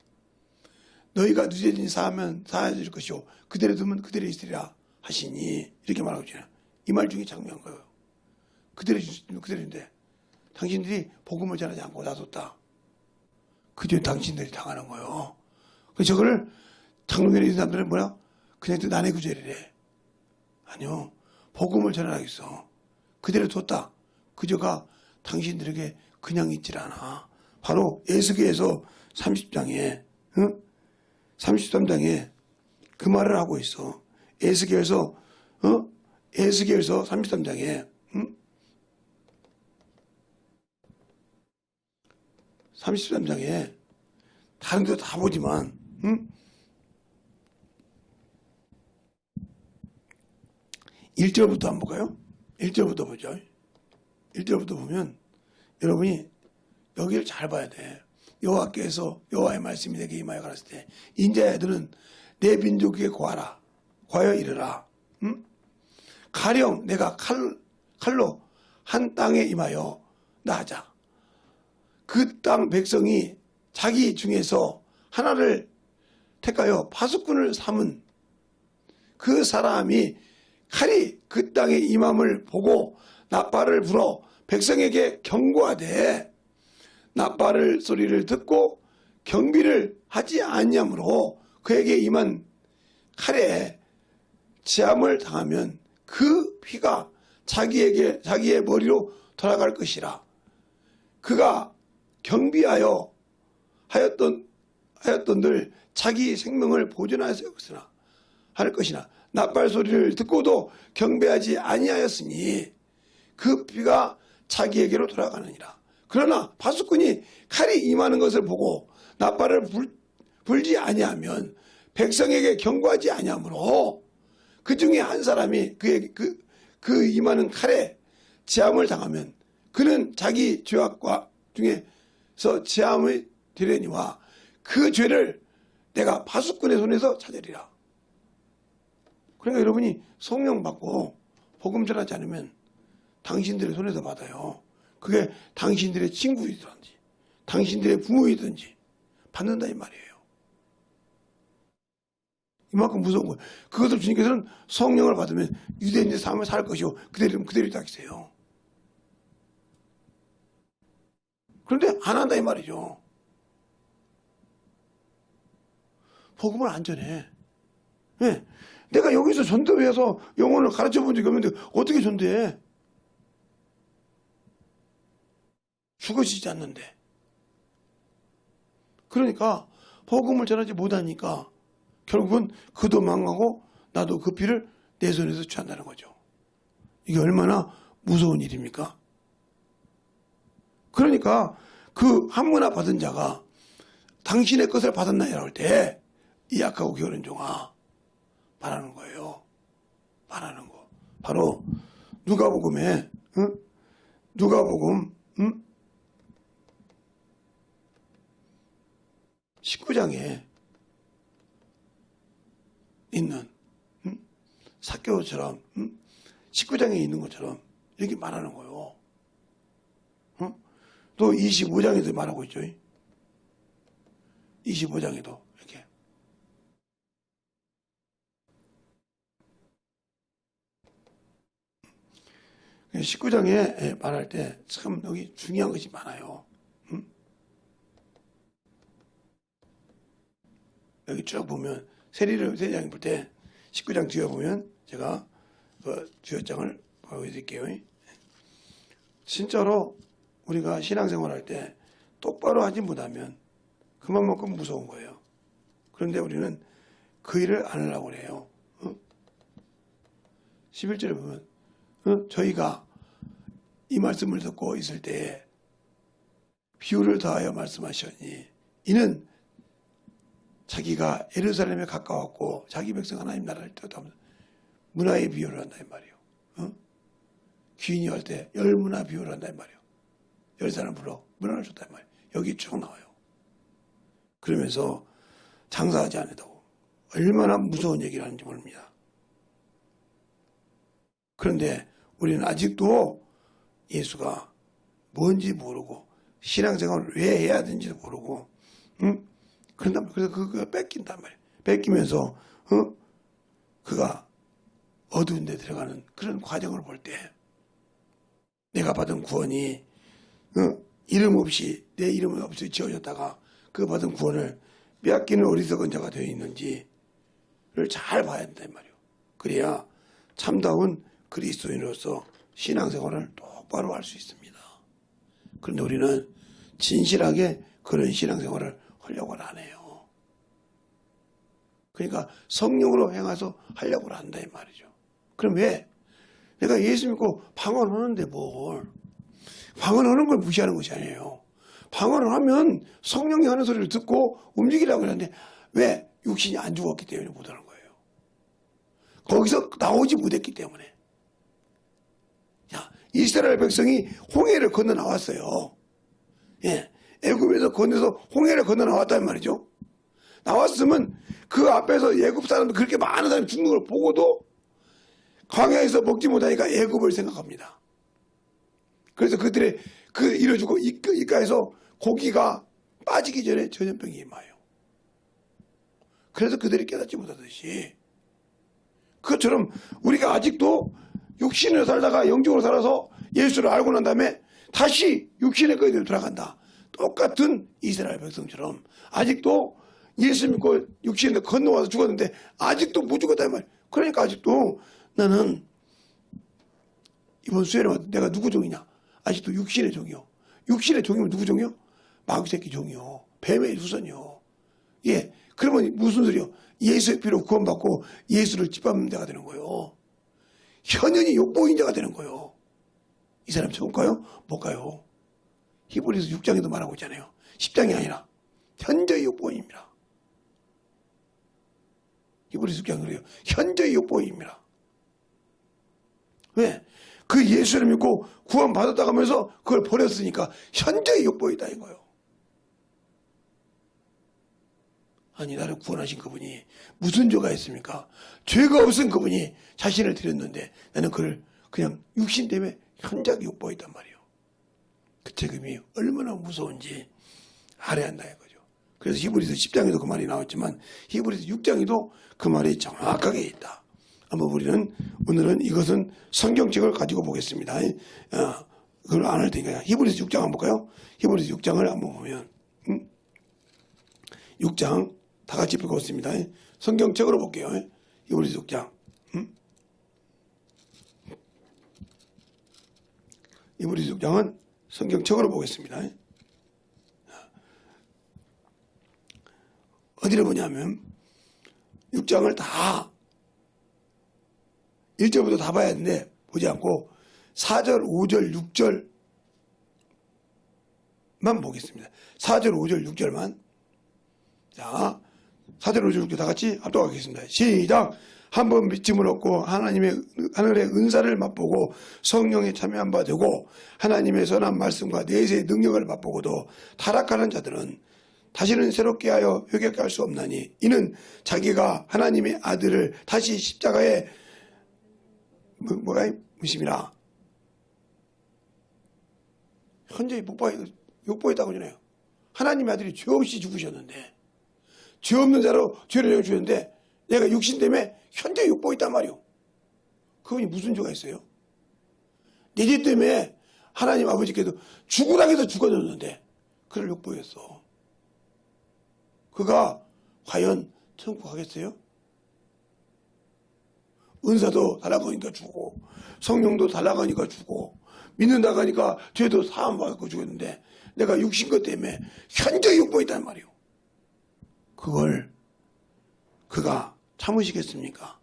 너희가 누제든지 사하면 사해줄 것이요 그대로 두면 그대로 있으리라 하시니 이렇게 말하고 있잖아요. 이 말 중에 장미한 거예요. 그대로인데 당신들이 복음을 전하지 않고 놔뒀다. 그 뒤에 당신들이 당하는 거예요. 그래서 저거를 장로교에 있는 사람들은 뭐야? 그냥 또 난해 구절이래. 아니요. 복음을 전하겠어. 그대로 뒀다. 그저가 당신들에게 그냥 있질 않아. 바로 에스겔서 30장에 33장에 그 말을 하고 있어. 에스겔서 33장에 33장에 다른 데도 다 보지만 1절부터 한번 볼까요? 1절부터 보죠. 1절부터 보면 여러분이 여기를 잘 봐야 돼. 여호와께서 여호와의 말씀이 내게 임하여 가라사대 때 인자야들은 내 민족에게 과여 이르라. 가령 내가 칼로 한 땅에 임하여 나하자. 그 땅 백성이 자기 중에서 하나를 택하여 파수꾼을 삼은 그 사람이 칼이 그 땅에 임함을 보고 나팔을 불어 백성에게 경고하되 나팔을 소리를 듣고 경비를 하지 아니하므로 그에게 임한 칼에 제함을 당하면 그 피가 자기의 머리로 돌아갈 것이라. 그가 경비하여 하였던들 자기 생명을 보존하였으나 할 것이나 나팔 소리를 듣고도 경배하지 아니하였으니 그 피가 자기에게로 돌아가느니라. 그러나 파수꾼이 칼이 임하는 것을 보고 나팔을 불지 아니하면 백성에게 경고하지 아니하므로 그 중에 한 사람이 그 임하는 칼에 제함을 당하면 그는 자기 죄악과 중에서 제함을 되려니와 그 죄를 내가 파수꾼의 손에서 찾으리라. 그러니까 여러분이 성령 받고 복음 전하지 않으면 당신들의 손에서 받아요. 그게 당신들의 친구이든지 당신들의 부모이든지 받는다 이 말이에요. 이만큼 무서운 거예요. 그것을 주님께서는 성령을 받으면 유대인의 삶을 살 것이요 그대로 닦으세요. 그런데 안 한다 이 말이죠. 복음을 안 전해. 네. 내가 여기서 전도해서 영혼을 가르쳐 본 적이 없는데 어떻게 전도해? 죽어지지 않는데. 그러니까 복음을 전하지 못하니까 결국은 그도 망하고 나도 그 피를 내 손에서 취한다는 거죠. 이게 얼마나 무서운 일입니까? 그러니까 그 한문화 받은 자가 당신의 것을 받았나이라고 할 때 이 약하고 게으른 종아 말하는 거예요. 말하는 거. 바로 누가복음에 누가복음 19장에 있는 삭개오처럼 19장에 있는 것처럼 이렇게 말하는 거예요. 또 25장에도 말하고 있죠. 25장에도 이렇게. 그 19장에 말할 때 참 여기 중요한 것이 많아요. 여기 쭉 보면 세리장 볼 때 19장 뒤에 보면 제가 그 주요장을 보여드릴게요. 진짜로 우리가 신앙생활할 때 똑바로 하지 못하면 그만큼 무서운 거예요. 그런데 우리는 그 일을 안 하려고 그래요. 11절에 보면 저희가 이 말씀을 듣고 있을 때에 비유를 더하여 말씀하셨니 이는 자기가 예루살렘에 가까웠고 자기 백성 하나님 나라를 떠나면서 문화의 비유를 한다 이 말이에요. 귀인이 할 때 열 문화 비유를 한다 이 말이에요. 열 사람 불러 문화를 줬다 이 말이에요. 여기 쭉 나와요. 그러면서 장사하지 않는다고 얼마나 무서운 얘기를 하는지 모릅니다. 그런데 우리는 아직도 예수가 뭔지 모르고 신앙생활을 왜 해야 되는지도 모르고 그런단 말이에요. 그래서 그거 뺏긴단 말이에요. 뺏기면서 그가 어두운 데 들어가는 그런 과정을 볼 때 내가 받은 구원이 이름 없이 내 이름 없이 지어졌다가 그 받은 구원을 빼앗기는 어리석은 자가 되어 있는지를 잘 봐야 된단 말이에요. 그래야 참다운 그리스도인으로서 신앙생활을 똑바로 할 수 있습니다. 그런데 우리는 진실하게 그런 신앙생활을 하려고는 안 해요. 그러니까 성령으로 행해서 하려고는 한다 이 말이죠. 그럼 왜? 내가 예수 믿고 방언하는데 뭘. 방언하는 걸 무시하는 것이 아니에요. 방언을 하면 성령이 하는 소리를 듣고 움직이려고 하는데 왜? 육신이 안 죽었기 때문에 못하는 거예요. 거기서 나오지 못했기 때문에. 자, 이스라엘 백성이 홍해를 건너 나왔어요. 예, 애굽에서 건너서 홍해를 건너 나왔단 말이죠. 나왔으면 그 앞에서 애굽 사람들 그렇게 많은 사람이 죽는 걸 보고도 광야에서 먹지 못하니까 애굽을 생각합니다. 그래서 그들의 그 이뤄주고 입가에서 고기가 빠지기 전에 전염병이 임하여. 그래서 그들이 깨닫지 못하듯이 그것처럼 우리가 아직도 육신으로 살다가 영적으로 살아서 예수를 알고 난 다음에 다시 육신의 거리로 돌아간다. 똑같은 이스라엘 백성처럼 아직도 예수 믿고 육신에 건너와서 죽었는데 아직도 못 죽었다 이 말. 그러니까 아직도 나는 이번 수요일에 내가 누구 종이냐? 아직도 육신의 종이요. 육신의 종이면 누구 종이요? 마귀새끼 종이요. 뱀의 후손이요. 예. 그러면 무슨 소리요? 예수의 피로 구원받고 예수를 짓밟는 자가 되는 거예요. 현연히 욕보인 자가 되는 거예요. 이 사람 천국 가요? 못 가요. 히브리서 6장에도 말하고 있잖아요. 10장이 아니라 현저히 욕보인입니다. 히브리서 6장 그래요. 현저히 욕보인입니다. 왜? 그 예수를 믿고 구원받았다고 하면서 그걸 버렸으니까 현저히 욕보이다 이거예요. 아니 나를 구원하신 그분이 무슨 죄가 있습니까? 죄가 없은 그분이 자신을 드렸는데 나는 그걸 그냥 육신 때문에 현저히 욕보였단 말이에요. 그 책임이 얼마나 무서운지 알아야 한다 이거죠. 그래서 히브리서 10장에도 그 말이 나왔지만 히브리서 6장에도 그 말이 정확하게 있다. 한번 우리는 오늘은 이것은 성경책을 가지고 보겠습니다. 그걸 안 할 테니까 히브리서 6장 한번 볼까요? 히브리서 6장을 한번 보면 6장 다 같이 읽었습니다. 성경책으로 볼게요. 히브리서 6장 히브리서 6장은 성경책으로 보겠습니다. 어디를 보냐면 6장을 다 1절부터 다 봐야 하는데 보지 않고 4절, 5절, 6절만 보겠습니다. 4절, 5절, 6절만. 자, 4절, 5절, 6절 다 같이 합독하겠습니다. 시작! 한번 믿음을 얻고 하나님의 하늘의 은사를 맛보고 성령에 참여한 바 되고 하나님의 선한 말씀과 내세의 능력을 맛보고도 타락하는 자들은 다시는 새롭게 하여 회개케 할 수 없나니 이는 자기가 하나님의 아들을 다시 십자가에 뭐가 무심이라 현재 욕보했다고 하잖아요. 하나님의 아들이 죄 없이 죽으셨는데 죄 없는 자로 죄를 주셨는데 내가 육신 때문에 현재 욕보했단 말이오. 그분이 무슨 죄가 있어요? 내 죄 때문에 하나님 아버지께도 죽으라 해서 죽어졌는데 그를 욕보했어. 그가 과연 천국 가겠어요? 은사도 달라가니까 죽고 성령도 달라가니까 죽고 믿는다고 하니까 죄도 사함받고 죽었는데 내가 육신 것 때문에 현저히 욕보했단 말이오. 그걸 그가 참으시겠습니까?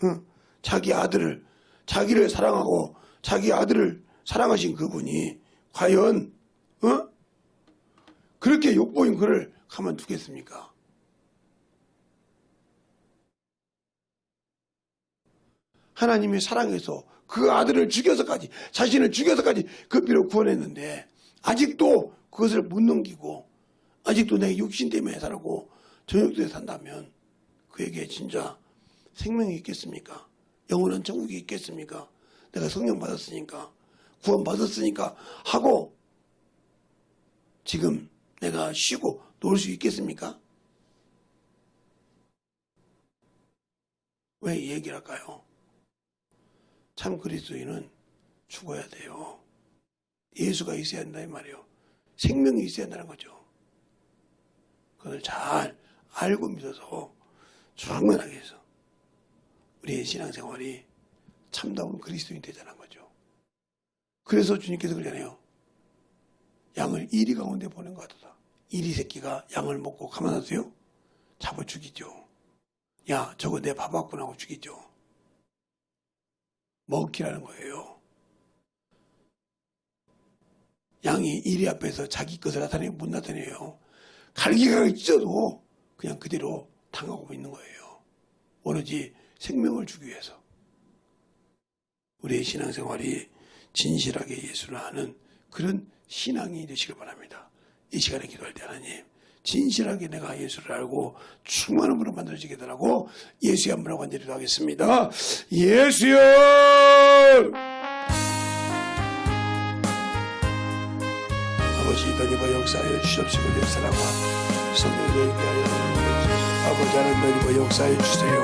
응? 자기를 사랑하고 자기 아들을 사랑하신 그분이 과연 그렇게 욕보인 그를 가만두겠습니까? 하나님의 사랑에서 그 아들을 죽여서까지 자신을 죽여서까지 그 피로 구원했는데 아직도 그것을 못 넘기고 아직도 내 육신 때문에 살고 저녁도에 산다면 그에게 진짜 생명이 있겠습니까? 영원한 천국이 있겠습니까? 내가 성령 받았으니까 구원 받았으니까 하고 지금 내가 쉬고 놀 수 있겠습니까? 왜 이 얘기를 할까요? 참 그리스도인은 죽어야 돼요. 예수가 있어야 한다 이 말이에요. 생명이 있어야 한다는 거죠. 그걸 잘 알고 믿어서 충만하게 해서 우리의 신앙생활이 참다운 그리스도인이 되자는 거죠. 그래서 주님께서 그러잖아요. 양을 이리 가운데 보낸 것 같다. 이리 새끼가 양을 먹고 가만 놔두요? 잡아 죽이죠. 야, 저거 내 밥 왔구나 하고 죽이죠. 먹기라는 거예요. 양이 이리 앞에서 자기 것을 나타내면 못 나타내요. 갈기가 찢어도 그냥 그대로 당하고 있는 거예요. 오로지 생명을 주기 위해서. 우리의 신앙생활이 진실하게 예수를 아는 그런 신앙이 되시길 바랍니다. 이 시간에 기도할 때 하나님, 진실하게 내가 예수를 알고 충만함으로 만들어지게 달라고 예수의 한번하고 간절히 기도하겠습니다. 예수여! 아버지 너희와 역사하여 주시옵시고 내 사랑과 성령을 있게 하여 주시옵소서. 아버지 하나님 너희와 역사하여 주세요.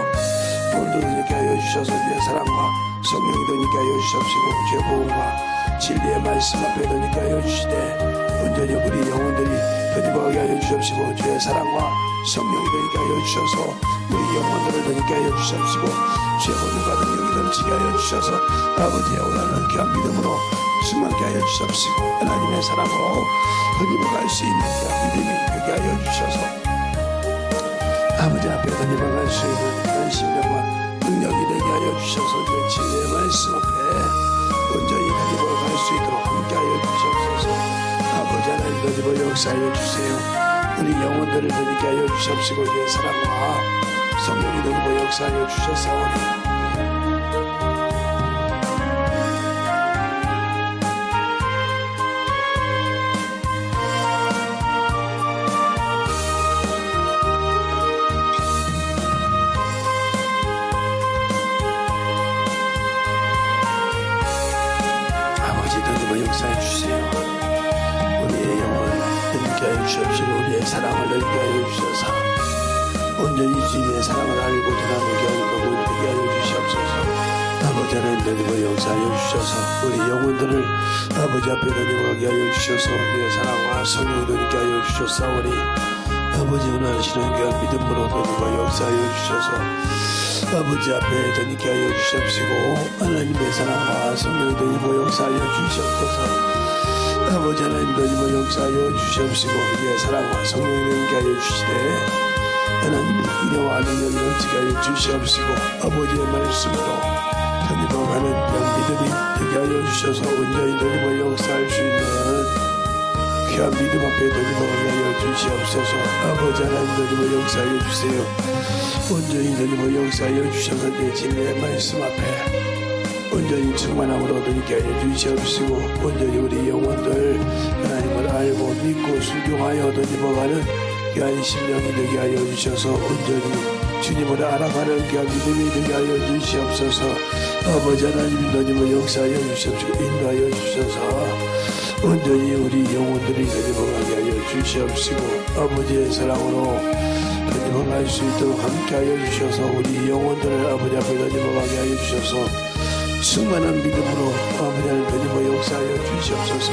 오늘도 있게 하여 주셔서 내 사랑과 성령이 너희께 하여 주시옵시고 주의 복음과 진리의 말씀 앞에 너희께 하여 주시되 온전히 우리 영혼들이 너희와 하여 주시옵시고 주의 사랑과 성령이 너희께 하여 주셔서 우리 영혼들을 너희께 하여 주시옵시고 주의 권능과 능력이 넘치게 하여 주셔서 아버지의 원하는 귀한 믿음으로 충만케 하여 주시옵시고 하나님의 사랑으로 던져갈 수 있는 믿음이 되게 하여 주셔서 아버지 앞에 던져갈 수 있는 그런 심령과 능력이 되게 하여 주셔서 그 진리의 말씀 앞에 온전히 던져갈 수 있도록 함께 하여 주시옵소서. 아버지 하나님 던져버 역사하여 주세요. 우리 영혼들을 던지게 하여 주시옵시고 주의 사랑과 성령이 던져버 역사하여 주셨사오니 역사해 주세요. 우리의 영혼을 너희께 하여 주시옵시고 우리의 사랑을 너희께 하여 주셔서 온전히 주님의 사랑을 알고 전하는 교훈을 너희께 하여 주시옵소서. 아버지 하나님 너희와 역사하여 주셔서 우리 영혼들을 아버지 앞에 너희와 하여 주셔서 우리의 사랑과 성령을 너희께 하여 주셨사오니 아버지 원하시는 귀한 믿음으로 너희와 역사하여 주셔서 아버지 앞에 너희께 하여 주시옵시고 하나님의 사랑과 성령의 너희와 역사하여 주시옵소서. 아버지 하나님 너희와 역사하여 주시옵시고 우리의 사랑과 성령의 너희께 하여 주시되 하나님의 은혜와 능력이 넘치게 하여 주시옵시고 아버지의 말씀으로 너희와 가는 믿음이 되게 하여 주셔서 온전히 너희와 역사할 수 있는 귀한 믿음 앞에 너희와 하여 주시옵소서. 아버지 하나님 너희와 역사하여 주세요. 온전히 너희와 역사하여 주셔서 내 진리의 말씀 앞에 온전히 충만함으로 너희께 하여 주시옵시고 온전히 우리 영혼들 하나님을 알고 믿고 순종하여 너희와 가는 귀한 심령이 되게 하여 주셔서 온전히 주님을 알아가는 귀한 믿음이 되게 하여 주시옵소서. 아버지 하나님 너희와 역사하여 주시옵시고 인도하여 주셔서 온전히 우리 영혼들이 너희와 가게 하여 주시옵시고 아버지의 사랑으로 너희와 갈 수 있도록 함께하여 주셔서 우리 영혼들을 아버지 앞에 너희와 가게 하여 주셔서 충만한 믿음으로 아버지 하나님 너희와 역사하여 주시옵소서.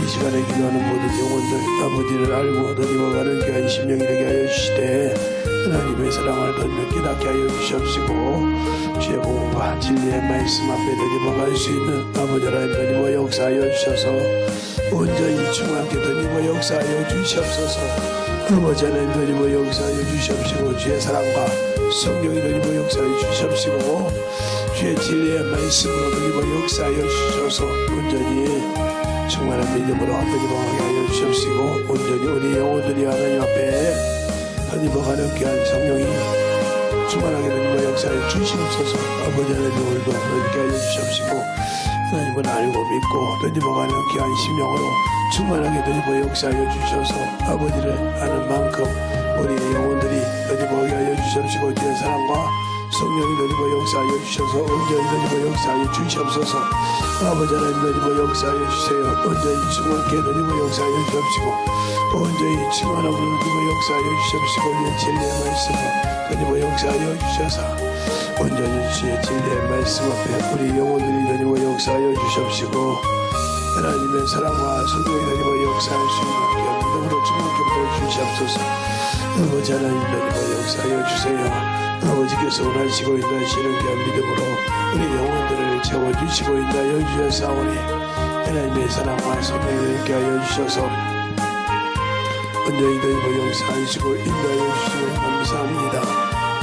이 시간에 기도하는 모든 영혼들 아버지를 알고 너희와 가는 귀한 심령이 되게 하여 주시되 하나님의 사랑을 더 깨닫게 하여 주시옵시고 주의 복음과 진리의 말씀 앞에 너희와 갈 수 있는 아버지 하나님 너희와 역사하여 주셔서 온전히 충만하게 너희와 역사하여 주시옵소서. 아버지 하나님 너희와 역사하여 주시옵시고 주의 사랑과 성령이 너희와 역사하여 주시옵시고 주의 진리의 말씀으로 너희와 역사하여 주셔서 온전히 충만한 믿음으로 너희와 가게 하여 주시옵시고 온전히 우리 영혼들이 하나님 앞에 너희와 가는 귀한 성령이 충만하게 너희와 역사하여 주시옵소서. 아버지 하나님 오늘도 너희께 하여 주시옵시고 하나님을 알고 믿고 너희와 가는 귀한 심령으로 충만하게 너희와 역사하여 주셔서 아버지를 아는 만큼 우리의 영혼들이 너희와 가게 하여 주시옵시고 주의 사랑과 성령이 너희와 역사하여 주셔서 온전히 너희와 역사하여 주시옵소서. 아버지 하나님 너희와 역사하여 주세요. 온전히 충만케 너희와 역사하여 주옵시고 온전히 충만함으로 너희와 역사하여 주옵시고 예 진리의 말씀으로 너희와 역사하여 주셔서 온전히 주의 진리의 말씀 앞에 우리 영혼들이 너희와 역사하여 주옵시고 하나님의 사랑과 성령이 너희와 역사할 수 있는 믿음으로 충만케 주시옵소서. 아버지 하나님 너희와 역사하여 주세요. 아버지께서 원하시고 인도하시는 그 믿음으로 우리 영혼들을 채워주시고 인도하여 주셨사오니 하나님의 사랑과 성령을 함께 하여 주셔서 온전히 너희와 역사하시고 인도하여 주시고 감사합니다.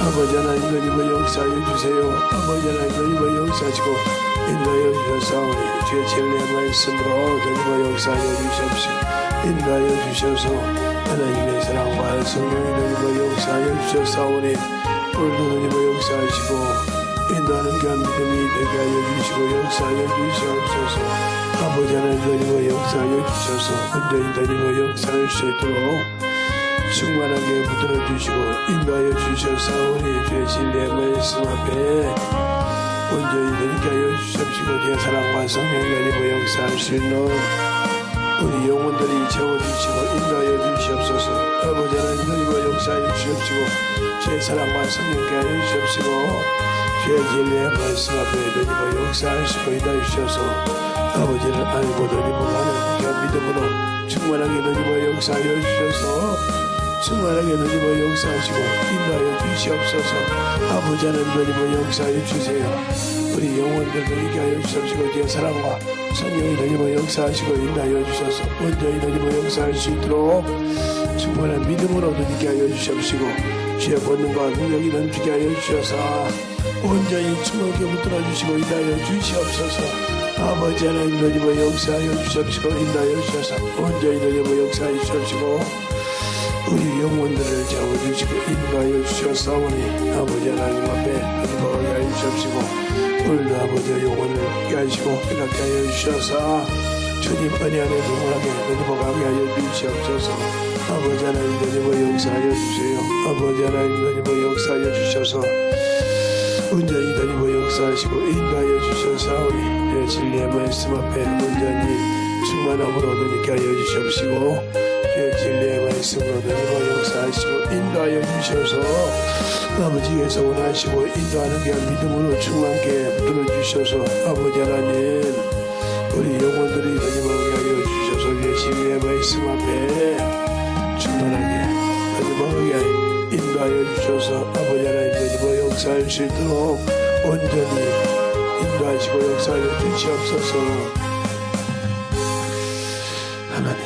아버지 하나님 너희와 역사하여 주세요. 아버지 하나님 너희와 역사하시고 인도하여 주셨사오니 주의 진리의 말씀으로 너희와 역사하여 주시옵시고 인도하여 주셔서 하나님의 사랑과 성령이 너희와 역사하여 주셨사오니 오늘도 너희와 역사하시고 인도하는 그 믿음이 되게 하여 주시고 역사하여 주시옵소서. 아버지 하나님 너희와 역사하여 주셔서 온전히 너희와 역사할 수 있도록 충만하게 붙들어 주시고 인도하여 주셨사오니 주의 진리의 말씀 앞에 온전히 너희께 하여 주시옵시고 주의 사랑과 성령이 너희와 역사할 수 있는 우리 영혼들이 채워주시고 인도하여 주시옵소서. 아버지 하나님 너희와 역사하여 주시옵시고 주의 사랑과 성령께 하여 주시옵시고 주의 진리의 말씀 앞에 너희와 역사하시고 인도하여 주셔서 아버지를 알고 너희와 가는 그 믿음으로 충만하게 너희와 역사하여 주셔서 충만하게 너희와 역사하시고 인도하여 주시옵소서. 아버지 하나님 너희와 역사하여 주세요. 우리 영혼들 너희께 하여 주시옵시고 주의 사랑과 성령이 너희와 역사하시고 인도하여 주셔서 온전히 너희와 역사할 수 있도록 충만한 믿음으로 너희께 하여 주시옵시고 주의 권능과 능력이 넘치게 하여 주셔서 온전히 충만하게 붙들어 주시고 인도하여 주시옵소서. 아버지 하나님 너희와 역사하여 주시옵시고 인도하여 주셔서 온전히 너희와 역사하여 주시옵시고 우리 영혼들을 잡아주시고 인도하여 주셨사오니 아버지 하나님 앞에 행복하게 하여 주시옵시고 오늘도 아버지의 영혼을 깨 하시고 깨닫게 하여 주셔서 주님 은혜 안에 동원하게 행복하게 하여 주시옵소서. 아버지 하나님 너희와 역사하여 주세요. 아버지 하나님 너희와 역사하여 주셔서 온전히 너희와 역사하시고 인도하여 주셨사오니 내 진리의 말씀 앞에 온전히 충만함으로 너희께 하여 주시옵시고 주의 진리의 말씀으로 너희와 역사하시고 인도하여 주셔서 아버지께서 원하시고 인도하는 게 믿음으로 충만케 붙들어 주셔서 아버지 하나님 우리 영혼들이 너희와 하여 주셔서 주의 진리의 말씀 앞에 충만하게 너희와 인도하여 주셔서 아버지 하나님 너희와 역사할 수 있도록 온전히 인도하시고 역사하여 주시옵소서. 하나님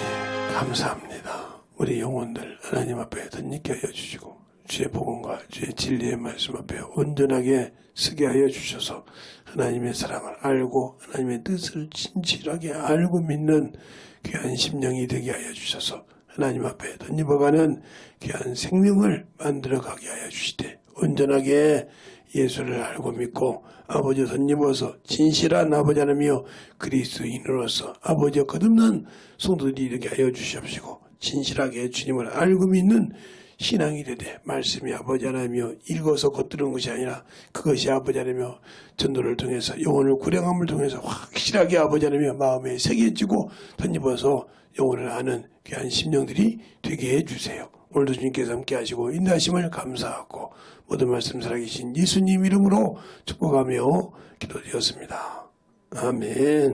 감사합니다. 우리 영혼들 하나님 앞에 덧입게 하여 주시고 주의 복음과 주의 진리의 말씀 앞에 온전하게 서게 하여 주셔서 하나님의 사랑을 알고 하나님의 뜻을 진실하게 알고 믿는 귀한 심령이 되게 하여 주셔서 하나님 앞에 덧입어가는 귀한 생명을 만들어가게 하여 주시되 온전하게 예수를 알고 믿고 아버지 덧입어서 진실한 아버지 하나님이여 그리스도인으로서 아버지와 거듭난 성도들이 되게 하여 주시옵시고 진실하게 주님을 알고 믿는 신앙이 되되 말씀이 아버지 하나님이여 읽어서 겉들은 것이 아니라 그것이 아버지 하나님이여 전도를 통해서 영혼을 구량함을 통해서 확실하게 아버지 하나님이여 마음에 새겨지고 덧입어서 영혼을 아는 귀한 심령들이 되게 해주세요. 오늘도 주님께서 함께 하시고 인도하심을 감사하고 모든 말씀 살아계신 예수님 이름으로 축복하며 기도드렸습니다. 아멘.